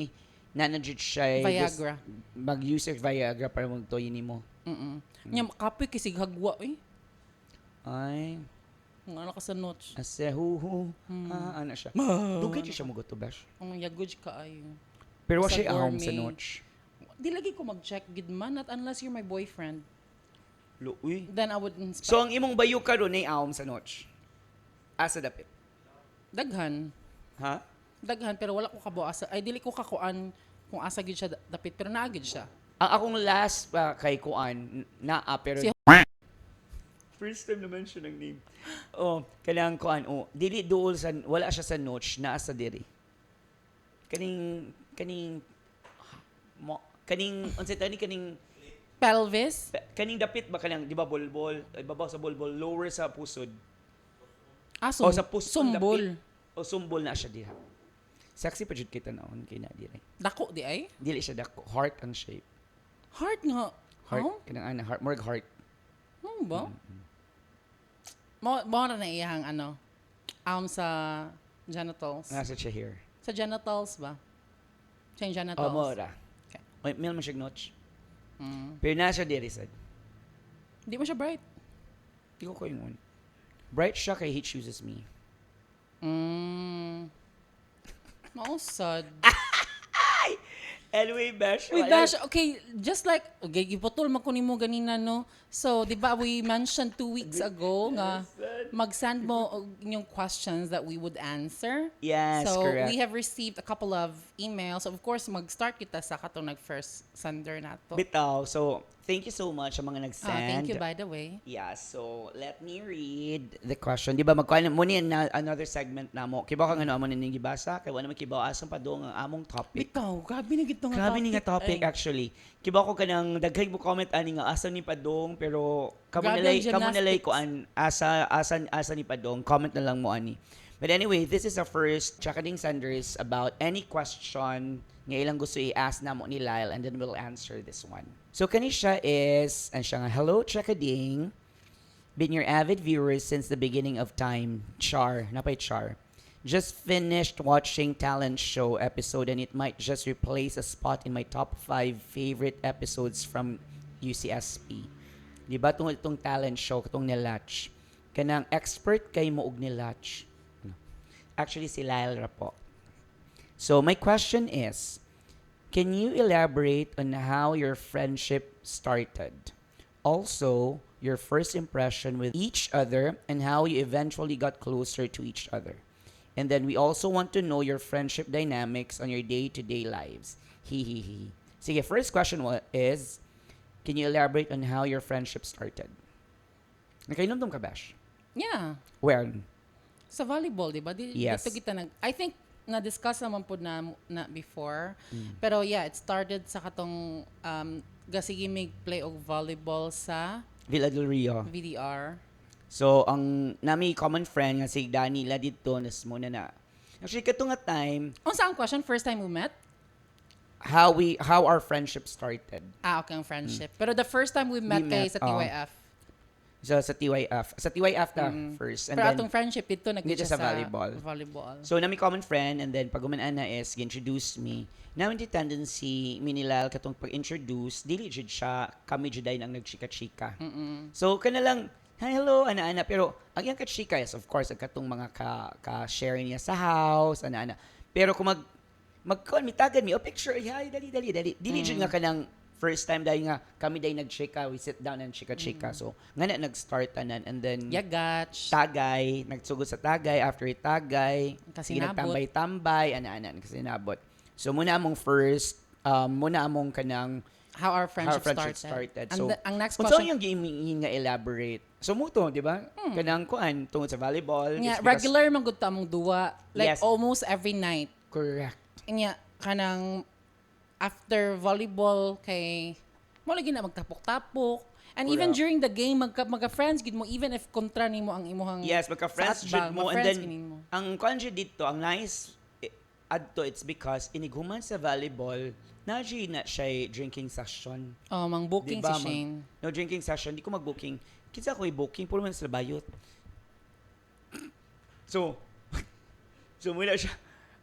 nanajud siya. Viagra. Mag-use of Viagra para magtoyin mo. Nya, kapoy kisig hagwa, eh. Ay, Ang ano ka sa notch. asehuhu. Ano siya? Dugay siya mo goto, bash. Ang yagod ka ayo. Pero wa Sa siya ahom gourmet. sa notch. Di lagi ko mag-check, gid man, not unless you're my boyfriend. Uy. Then I would inspect. So, ang imong bayo karon ay ahom sa notch. Asa dapit. Daghan. Ha? Daghan, pero wala ko kabo asa. Ay, dili ko kakuan kung asa gid siya dapit, pero naagid siya. Ang akong last kay Kuan, pero Si- first time naman siya ng name. Oh, kanang Kuan, dili duol sa, wala siya sa notch, naa sa diri. Kaning, unsay tani kaning, Pelvis. kaning dapit ba kanang, di ba, bolbol, ibabaw sa bolbol, lower sa pusod. Aso. O sa pusod Sumbol. dapit. O sumbol na siya diha. Sexy pa jud kita naon kay na diri. Dako di ay? Dili siya dako, heart ang shape. Heart nga. Heart, Oh? kanang ana, heart, more heart. Ano ba? Mo na iyahang sa genitals. Nasa siya here. Sa genitals ba? Sa yung Oh, genitals. mora. Okay. May mil man siya notch. Mm. Pero nasa diri sad. Di mo siya bright. Di ko yun. Bright siya kay he chooses me. Mausad. Anyway, Bash. Uy, Bash, okay, just like, okay, giputol man ko nimo ganina, no? So, di ba, we mentioned 2 weeks ago nga, mag-send mo yung questions that we would answer. Yes, so, correct. we have received a couple of emails. Of course, mag-start kita sa katong nag-first sender nato. Bitaw. So, thank you so much sa mga nag-send. Thank you, by the way. Yeah, so let me read the question. Di ba magkuhan mo na another segment na mo. Kibaw ka nga no, amo na ning gibasa. Kaya wala magkibaw asang pa doon ang among topic. Bitaw, grabe na gito nga Grabe ni nga topic ay. actually. Kibaw ko kanang daghay mo comment ani nga asa ni Padong pero kamo Grabe nalay ang gymnastics. ko an asa ni Padong comment na lang mo ani. But anyway, this is our first Chakading Senders about any question nga ilang gusto i-ask na mo ni Lyle and then we'll answer this one. So kanisha is, and siya nga, hello Chakading, been your avid viewers since the beginning of time. Char, napay Char. Just finished watching talent show episode and it might just replace a spot in my top 5 favorite episodes from UCSP. Di ba itong talent show, itong nilatch? Kanang expert kay mo og nilatch. Actually, si Lyle ra po. So, my question is, can you elaborate on how your friendship started? Also, your first impression with each other and how you eventually got closer to each other. And then we also want to know your friendship dynamics on your day-to-day lives. Hihihi. Sige, first question is, can you elaborate on how your friendship started? Nakainom ka, Bash? Yeah. Where? Sa volleyball, di ba? Yes. Dito kita I think na-discuss naman po na before. Pero yeah, it started sa katong gasigimig play og volleyball sa Villa del Rio. VDR. So, ang nami common friend nga si Danila dito, nas muna na. Actually, kato nga time, Unsa ang question? First time we met? how our friendship started. Okay, ang friendship. Pero the first time we met kay met, sa TYF. So, sa TYF ta first. And Pero then, atong friendship dito dito sa volleyball. volleyball. So, nami common friend, and then pag umanan na is, introduce me. Now, hindi tendency, minilal katong pag-introduce, dili jud siya, kami jud ay nang nagchika-chika. So, kana lang, hi, hello, ana-ana. Pero, ang iyang kachika is, of course, ang katong mga ka-share niya sa house, ana-ana. Pero kung mitagan mi, picture, hi, dali. Dili jud nga kanang first time dahil nga kami dahil nag-chika, we sit down and chika-chika. So, nga na nag-start tanan, and then, Yagach. tagay, nagsugod sa tagay, after tagay, Kasinabot. nagtambay-tambay, ana-ana, kasinabot. So, muna among first, muna among kanang, How our friendship, started. And So, ang next kung saan question, yung gaming nga elaborate? So, muto, di ba? Kanang kuan, tungkol sa volleyball. nga, it's because- regular man gud ta among duwa. Like Yes. almost every night. Correct. Nga, kanang after volleyball kay mo lagi na magtapok-tapok. And even Correct. during the game, magka-friends gid mo even if kontra nimo ang imuhang Yes, magka-friends sa jud atbang, mo. And ma-friends then, gid mo. ang kuan jud dito, ang nice, adto, it's because inighuman sa volleyball, na siya drinking session. Oh, mang booking Diba, si Shane. No drinking session, di ko mag-booking. Kinsa ko i-booking, puro man sila bayot. So, muna siya,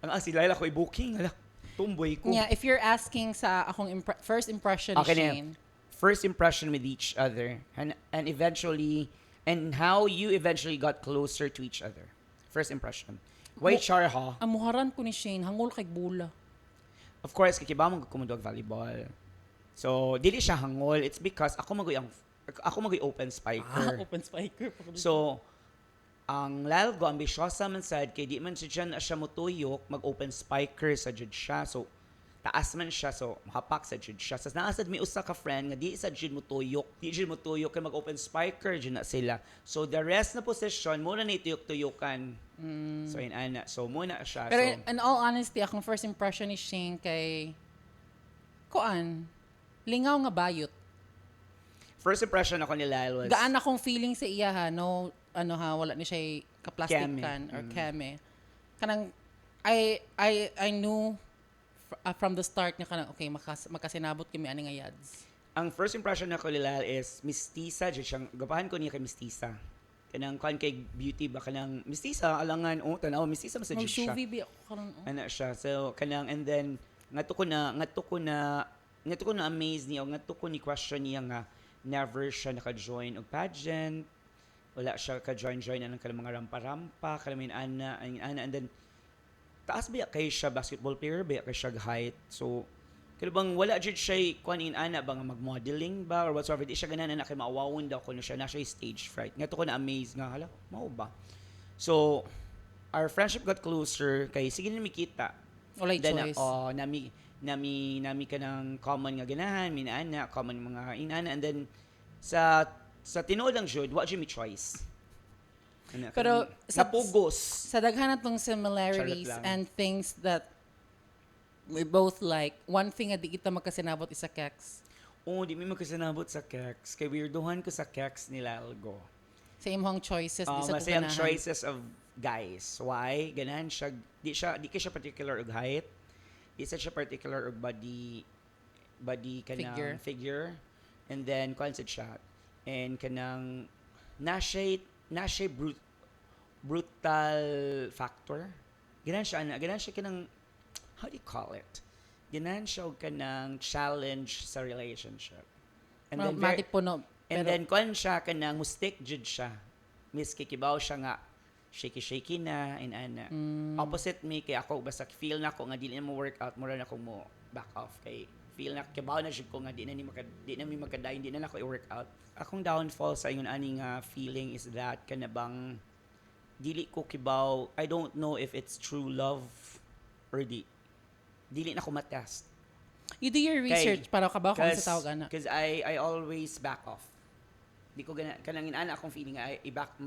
ang sila ko i-booking, hala, tumboy ko. Yeah, if you're asking sa akong first impression ni Okay na Shane, first impression with each other, and eventually, and how you eventually got closer to each other. First impression. Wait, char ha? amuharan ko ni Shane, hangol kay bula. Of course, kikiba mo kumudog volleyball. So, dili siya hangol. It's because ako magoy open spiker. Open spiker. So, ang lalgo, ambisyosa man sad, kay di man siya dyan siya mutuyok, mag-open spiker sa jud siya. So, taas man siya, so, mahapak sa jud siya. So, naasad may usa ka friend, nga di sa jud mutuyok, kay mag-open spiker, jud na sila. So, the rest na position, muna na ituyok-tuyokan. So, ana. So, muna siya. Pero so, in all honesty, akong first impression ni Shane kay kuan, lingaw nga bayot. first impression ako ni Lyle was, Gaan akong feeling sa iya ha, no, ano ha, wala ni siya ka-plastic Keme. can or keme. Kanang, I knew from the start nga kanang, okay, makasinabot kami ani nga yads. ang first impression ako ni Lyle is, mistisa, jud siyang, gapahan ko niya kay mistisa. Kanang kuan kay beauty ba, kanang mistisa, alangan, tanaw, mistisa, mas jud siya. Mag-shuvi bi ako karang, Ana siya. So, kanang, and then, ngadto ko na amaze niya, o ngadto ko ni question niya nga, never siya naka-join og pageant, wala siya ka-join na ng kanang mga rampa-rampa, kalamin ana, and then, taas ba kay siya basketball player, ba kay siya height, so, kaya bang wala jud siya kuanin ana ba nga mag-modeling ba or whatsoever, di siya ganan na kay maawawon daw kuno siya na siya stage fright. Ngadto ko na amaze nga, hala, mao ba? So, our friendship got closer kay sige na mikita. wala Then, choice. nami ka ng common nga ganahan, minaana, common mga inana, and then, sa tinuod lang jud, wa jud mi choice. Pero, sa napugos. Sa daghan natong similarities Charlotte lang. and things that we both like, one thing nga di kita magkasinabot is sa kex. Di mi magkasanabot sa Kex. Kay weirduhan ko sa Kex ni Lalgo. Sa imong choices, di sa Masayang kuganahan. choices of guys. Why? Ganahan siya, di ka siya particular og height. Di siya particular og body kanang figure. And then, concept shot. And kanang, na siya brutal factor. Ganahan siya kanang, how do you call it? Ganahan siya og kanang challenge sa relationship. And then, Matipuno. and then, kuan siya kanang mustik jud siya. Miss kikibaw siya nga, shaky na, and ana. Opposite me, kay ako, basta feel na ko nga di na mo workout, mura na ko mo back off. Kay feel na, kibaw na siya ko nga di na mi magkadayon, di na ako i-workout. Akong downfall sa ingon ani nga feeling is that kanabang dili ko kibaw, I don't know if it's true love or dili na ko matest. You do your research para kabaw kung sa tawag ana. Because I always back off. Di ko kanang inana akong feeling nga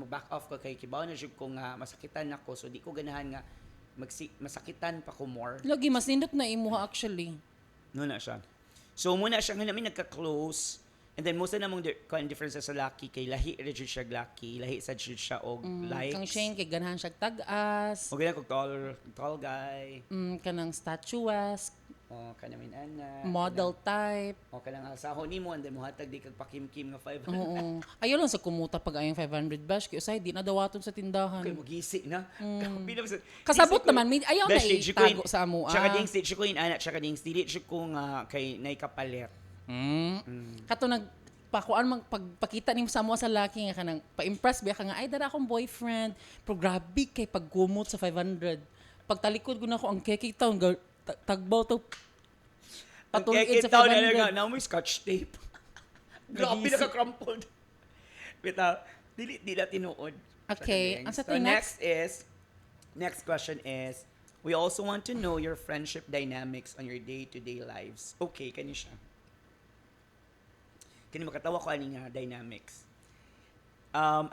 back off ko kay kibaw na jud ko nga masakitan ako, so di ko ganahan nga masakitan pa ko more. Lagi mas nindot na imuha actually. No na siya. So muna siya nga namin nagka-close, and then most na namang differences sa laki kay lahi jud siya laki, lahi sa jud siya og likes. Kang Shane kay ganahan siya tag-as. O ganyan kog tall guy. Kanang statuesque. O kanamin ana. Model type. O kanang asahon nimo and then muhatag di kag pakimkim nga 500. Oo. Ayaw lang sa kumuta pag ayong 500 bash. Kaya usay, di na dawaton sa tindahan. Kay magisi na. Kasabot naman, ayaw na itago sa amo. Tsaka ding stage ko in anak, tsaka ding dili ko nga kay naikapalit. Kato pakuan pagpakita nimo sa amo sa laki nga kanang pa-impress ba ka nga ay dara akong boyfriend pero grabe kay pagkumot sa 500 pagtalikod ko na ako ang keke taon tagbaw to patuloy sa 500 na mo scotch tape. Grabe na ka-crumpled. Bitaw, dili na tinuod. Okay, ang sa so next question is we also want to know your friendship dynamics on your day-to-day lives. Okay, kani siya. Kini makatawa ko ani nga dynamics.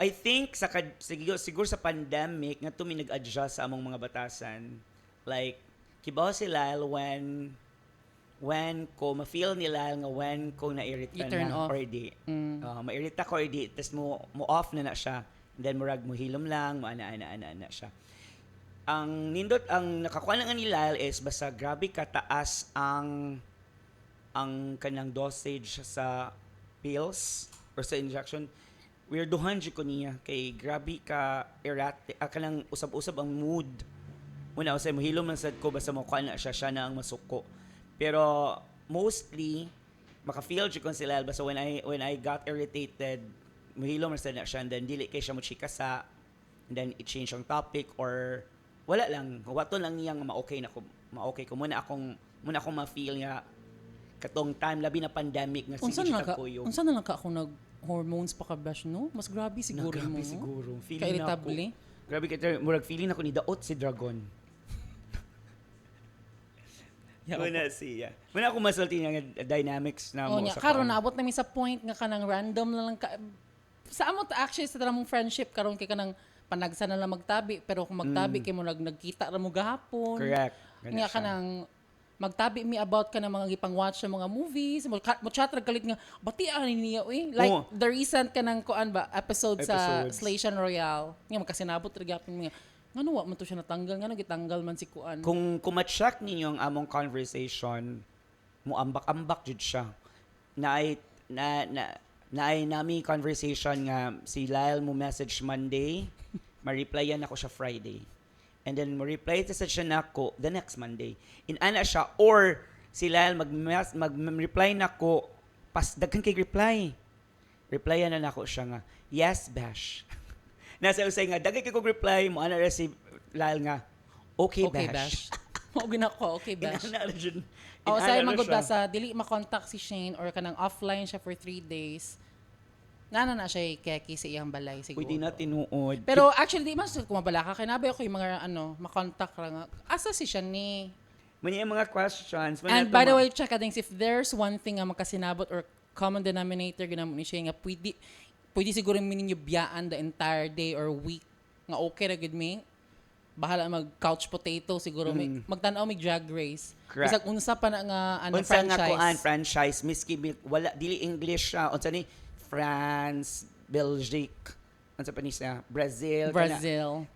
I think siguro sa pandemic nga to mi nag-adjust sa among mga batasan. Like kibaw sila when ko ma-feel nila nga when ko na-irita na or di. Ma-irita ko or di, tas mo off na siya. And then murag mo hilom lang, ana siya. Ang nindot ang nakakuha lang nila is basta grabe kataas ang kanang dosage sa pills or sa injection. Weirduhan ko niya kay grabe ka erratic kanang usab-usab ang mood. Una usay mohilom man sad ko basta mo na siya na ang masuko. Pero mostly maka-feel ko sila basta when I got irritated mohilom man sad na siya and then dili kay siya mo chika sa and then i-change ang topic or wala lang wato lang niyang ma-okay ko muna akong ma-feel nga katong time labi na pandemic nga sige siya kuyo. Unsa na lang ka ako nag-hormones pa ka bash no? Mas grabe siguro mo. Grabe siguro. Ka-irritable. Grabe kay murag feeling ako ni daot si Dragon. Muna siya. Muna ako masulti nga dynamics na mo sa karon naabot na mi sa point nga kanang random na lang ka sa amo ta actually sa dramong friendship karon kay kanang panagsa na lang magtabi pero kung magtabi kay mo nagkita ra mo gahapon. Correct. Nga kanang magtabi mi about ka ng mga gipang-watch sa mga movies, mo chat ra galit nga batian niya like the recent kanang kuan ba episodes sa Station Royale. Nga magkasinabot ra gyapon nga ngano wa man to siya natanggal ngano gitanggal man si kuan. Kung ma-check ninyo ang among conversation, mo ambak-ambak jud siya. Naay nami conversation nga si Lyle mo message Monday, ma-replyan ako siya Friday. And then mo-reply sa siya nako the next Monday. Ana siya or si Lyle mag-reply nako pas daghan kay reply. Replyan na nako siya nga yes bash. Nasa usay nga daghan kay kog reply mo ana si Lyle nga okay bash. Mo ginako okay bash. Ana jud. Say magud ba sa dili ma-contact si Shane or kanang offline siya for 3 days. Nana na siya keki sa iyang balay siguro. Pwede na tinuod. Pero actually di man sa kumabala ka kay nabay ako yung mga ma-contact ra nga. Asa si siya ni? Muna yung mga questions. And by the way, check adings if there's one thing nga makasinabot or common denominator ginamo ni siya nga pwede siguro mininyo biyaan the entire day or week nga okay ra gud me. Bahala mag-couch potato siguro magtan-aw mig Drag Race. Correct. Bisag unsa pa na nga unsa franchise. Nga kuan franchise miski wala dili English siya. Unsa ni France, Belgique, unsa pa ni siya? Brazil.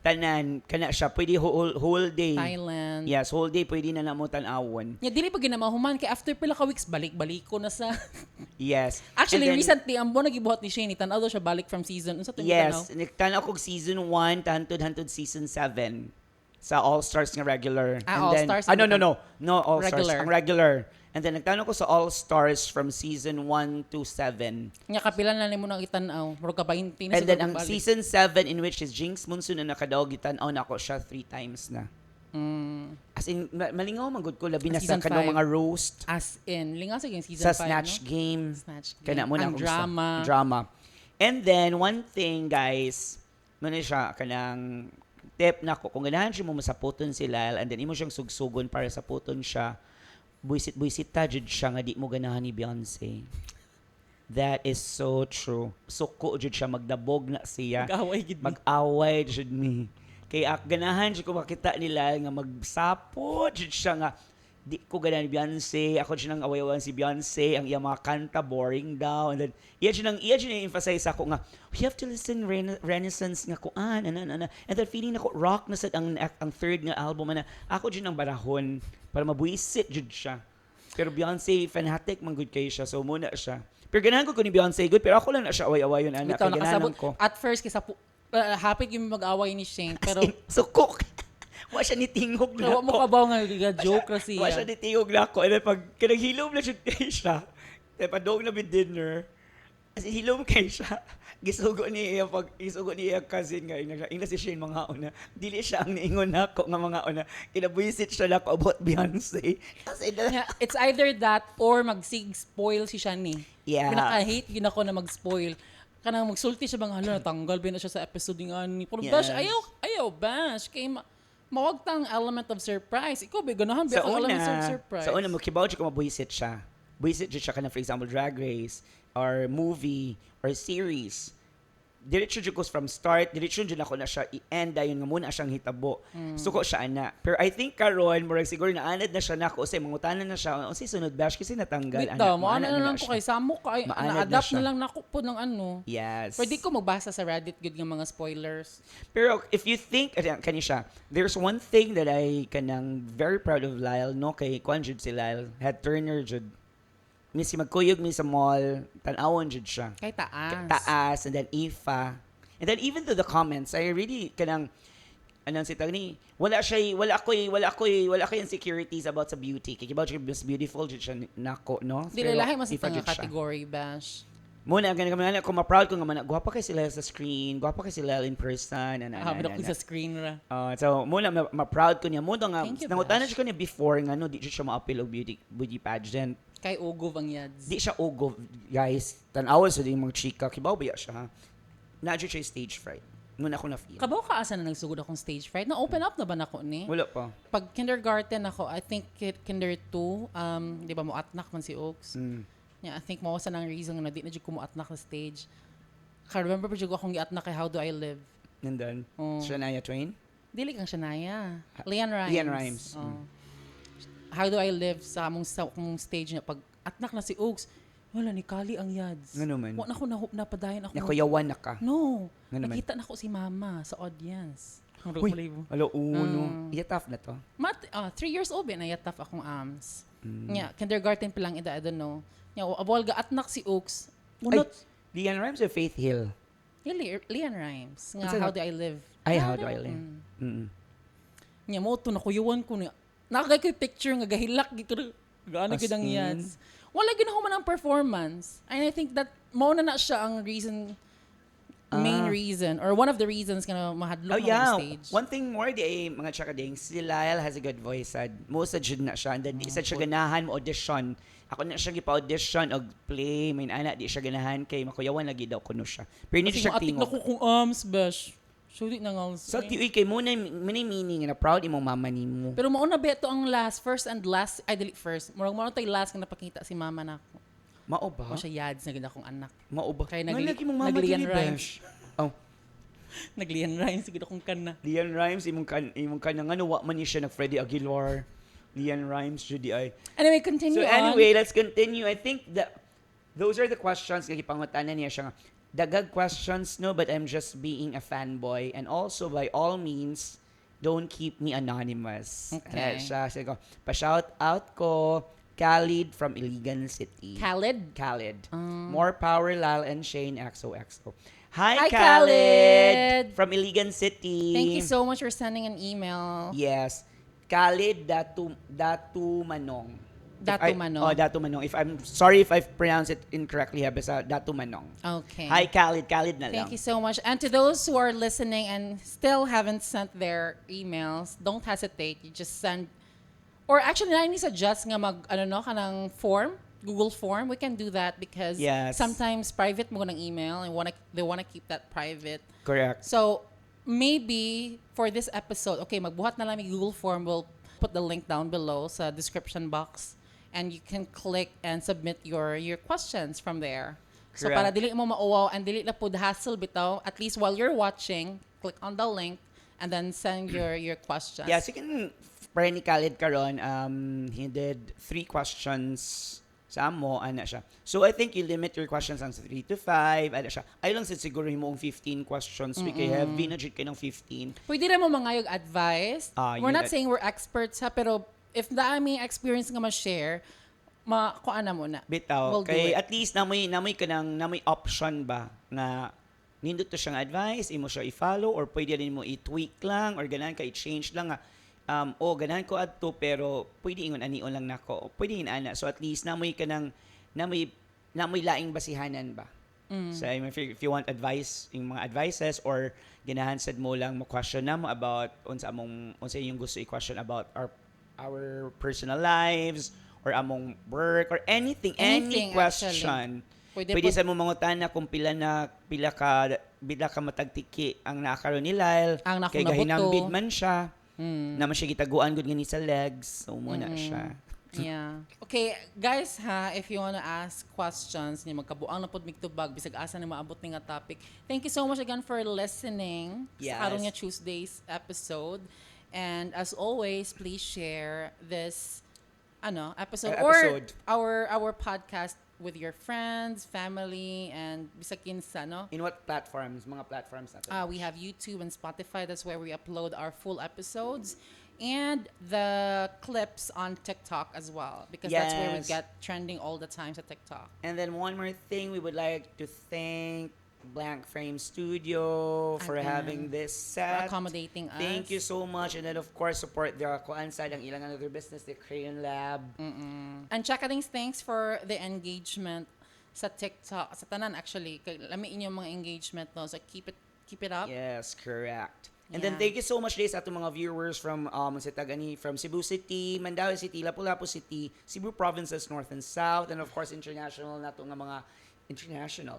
Tanan kana siya pwede whole day. Thailand. Yes, whole day pwede na namo tan-awon. Ya dili pa ginamahuman kay after pila ka weeks balik ko na sa Yes. Actually recently ambo nagibuhat ni Shane tan-aw daw siya balik from season unsa to yes, nagtan-aw kog season 1 hantod season 7 sa All Stars nga regular. All Stars. No All regular. Stars ang regular. And then nagtanong ko sa All Stars from season 1 to 7. Nga kapila na nimo nang itan-aw, murag ka 20 na and then ang season 7 in which is Jinx Monsoon na nakadaog gitan-aw na ako siya 3 times na. As in malingaw man gud ko labi na sa kanang mga roast. As in lingaw sa season 5 sa Snatch Game. Kana mo na drama. And then one thing guys, muna siya kanang tip nako kung ganahan siya mo masaputon si Lyle and then imo siyang sugsugon para sa puton siya. Buisit ta jud siya nga di mo ganahan ni Beyonce. That is so true. Suko jud siya magdabog na siya. Mag-away jud ni. Kay ganahan jud ko makita nila nga magsapot jud siya nga di ko ganahan ni Beyonce. Ako jud nang away-awayan si Beyonce. Ang iya mga kanta boring daw. And then iya jud emphasize ako nga we have to listen Renaissance nga kuan and then feeling nako rock na sad ang third nga album na ako jud nang barahon para mabuisit jud siya. Pero Beyonce, fanatic, man good kayo siya. So, muna siya. Pero ganahan ko ni Beyonce, good. Pero ako lang na siya away-away yun, anak. Bitaw, Kaya ganahan nakasabot. ko. At first, happy yung mag-away ni Shane. Pero, Sukok. Wa siya ni tingog na kawa mo ako. kabaw nga, joke kasi. Wa siya ni tingog na ako. And then pag kinaghilom na siya kayo siya, then padong na with dinner, as in, hilom kayo siya. Gisugo niya cousin nga ina si Shane mga una. Dili siya ang niingon nako nga mga una. Kinabuisit siya nako about Beyonce. Kasi Yeah, it's either that or spoil si Shani. Yeah. Pinaka-hate yun ako na mag-spoil. Kanang magsulti siya bang hala natanggal ba na siya sa episode nga ni. Pero Yes. Bash, ayaw Bash. Kay mawag tang element of surprise. Ikaw ba ganahan ba ang element of surprise? Sa una mo kibaw siya kung mabuisit siya. Buisit siya kana for example Drag Race or movie or series. Diretso jud goes from start, diretso jud ako na siya i-end dayon nga muna siyang hitabo. Suko siya ana. Pero I think karon murag siguro naanad na siya nako say mangutanan na siya unsay sunod bash kasi natanggal Bitaw, mo Maanad ano na lang ko siya. kay Samo kay Maanad na na-adapt siya. na lang nako po ng ano. Yes. Pwede ko magbasa sa Reddit good nga mga spoilers. Pero if you think kani siya, there's one thing that I kanang very proud of Lyle no kay kwan jud si Lyle, head turner jud. Misi magkuyog mi sa mall, tan-awon jud siya. Kay taas. Taas and then Ifa. And then even to the comments, I really kanang anong sitang ni wala ko insecurities about sa beauty. Kaya about siya mas beautiful jud siya nako no. Dili lahi mas Ifa nga jud siya. category Bash. Muna ganun ko ma-proud ko nga man gwapa kay sila sa screen, gwapa kay sila in person Habang ako sa screen ra. So muna ma-proud ko niya mo nga Thank you, nangutanan Bash. siya ko niya before nga no di siya ma-appeal og beauty pageant. Kay Ugo ang yads. Di siya ugo guys. Tan-awon sa ding mga chika kibaw ba siya ha. Na-jud siya stage fright. Muna ako na-feel. Kabaw ka asa na nagsugod akong stage fright. Na-open up na ba nako ni? Wala pa. Pag kindergarten ako, I think kinder 2, di ba mo atnak man si Oaks. Yeah, I think mo sa nang reason na di na jud ko mo atnak sa stage. Ka-remember pa jud ko akong giatnak kay How Do I Live. Nandun. Oh. Shania Twain? Dili kang Shania. Leanne Rimes. Leanne Rimes. Oh. How Do I Live sa among stage na pag atnak na si Oaks, wala ni Kali ang yads. Nga naman. Wa na ko napadayon ako. Nakuyawan na ka. No. Nga naman. Nakita na ko si Mama sa audience. Uy, alo uno. Iyataf na to. 3 years old ba na yataf akong arms. Yeah, kindergarten pa lang I don't know. Yeah, abol ga atnak si Oaks. Unot Leanne Rimes or Faith Hill? Leanne Rimes. Nga Unsa How na- Do I Live. Ay, How Do I Live? Nya mo to nakuyuwan ko niya. Nakagay ko yung picture nga gahilak gito. Gaano As gid ang in? yads. Wala gyud ako man ang performance. And I think that mo na siya ang main reason or one of the reasons nga mahadlok Oh yeah. ako sa stage. One thing more di mga chakading, si Lyle has a good voice. Sad. Most sa jud na siya. And then isa siya ganahan mo audition. Ako na siya gipa-audition og play. May ana di siya ganahan kay makuyawan lagi daw kuno siya. Pero hindi Kasi siya maatik na tingog. ko kung arms bash. Sulit na nga. So tiuy kay mo na meaning na proud imong mama nimo. Pero mauna beto ang first and last, I delete first. Murag mo tay last nga napakita si mama na ako. Mao ba? O siya yads na gid akong anak. Mao ba? Kaya Nga lagi mong mama naglian dili, rhymes. Besh. Oh. Naglian rhymes gid akong kana. Leanne Rimes imong kan nga wa man ni siya nag Freddie Aguilar. Leanne Rimes Judy ay. Anyway, continue So on. anyway, let's continue. I think that those are the questions nga gipangutanan niya siya nga. Dagag questions no, but I'm just being a fanboy and also by all means don't keep me anonymous. Okay. Siya ko. Pa-shout out ko Khalid from Iligan City. Khalid. More power Lal and Shane XOXO. Hi, Hi, Khalid! Khalid! From Iligan City. Thank you so much for sending an email. Yes. Khalid Datu Manong. Datu Manong. Oh, Datu Manong. If I'm sorry if I've pronounced it incorrectly, basta Datu Manong. Okay. Hi, Khalid. Khalid na lang. Thank you so much. And to those who are listening and still haven't sent their emails, don't hesitate. You just send, or actually, na ini suggest nga kanang form, Google form. We can do that because Yes. sometimes private mo ng email and they wanna keep that private. Correct. So maybe for this episode, okay, magbuhat na lang yung Google form. We'll put the link down below sa description box. And you can click and submit your questions from there. So Correct. para dili mo mauwaw and dili na po the hassle bitaw, at least while you're watching, click on the link and then send your questions. Yes, you can pray ni Khalid karon. He did 3 questions sa amo, ana siya. So I think you limit your questions on 3 to 5, ana siya. Ay lang siguro himo 15 questions. We kay heavy na jud kay ng 15. Pwede rin mo mangayog advice. We're yun not saying we're experts ha, pero if dami experience nga ma-share, kuan na muna. Bitaw. We'll do Kay it. at least namoy option ba na nindot to siyang advice, imo siya i-follow or pwede rin mo i-tweak lang or ganahan ka i-change lang nga. Ganahan ko adto pero pwede ingon anion lang nako. Pwede ana. So at least namoy laing basihanan ba. So if you want advice, yung mga advices or ganahan sad mo lang mo question na mo about unsa yung gusto i-question about our personal lives or among work or anything any question. Pwede sa mo mangutana kung pila ka matagtiki ang naakaroon ni Lyle. Ang Kay nakunabuto. gahinambid man siya. Naman siya gitaguan gud gani sa legs. So muna siya. Yeah. Okay, guys if you wanna ask questions, ni magkabuang na pod migtubag bisag asa ni maabot ni nga topic. Thank you so much again for listening Yes. sa karon nga Tuesday's episode. And as always, please share this episode Episode. or our podcast with your friends, family, and bisag kinsa, no? In what platforms? Mga platforms natin. We have YouTube and Spotify. That's where we upload our full episodes. And the clips on TikTok as well. Because that's where we Yes. get trending all the time sa TikTok. And then one more thing, we would like to thank Blank Frame Studio for Again, having this For set. accommodating us. Thank you so much. And then of course, support the kuan side ang ilang another business, the Crayon Lab. And Chakadings, thanks for the engagement sa TikTok. Sa tanan actually. Lami inyong mga engagement, no? So keep it up. Yes, correct. And then Yeah. thank you so much guys sa atong mga viewers from from Cebu City, Mandaue City, Lapu-Lapu City, Cebu provinces north and south, and of course international na to nga mga international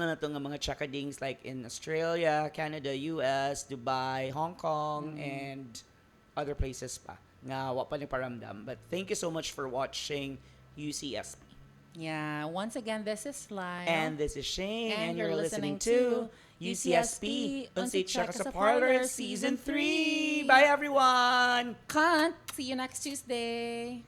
na to nga mga chakadings like in Australia, Canada, US, Dubai, Hong Kong, and other places pa nga wa pa ni paramdam. But thank you so much for watching UCSP. Yeah. Once again, this is Lyle. And this is Shane, And and you're you're listening to UCSP Unsit Siya Ka sa Parlor Season 3. Bye everyone! Kant. See you next Tuesday.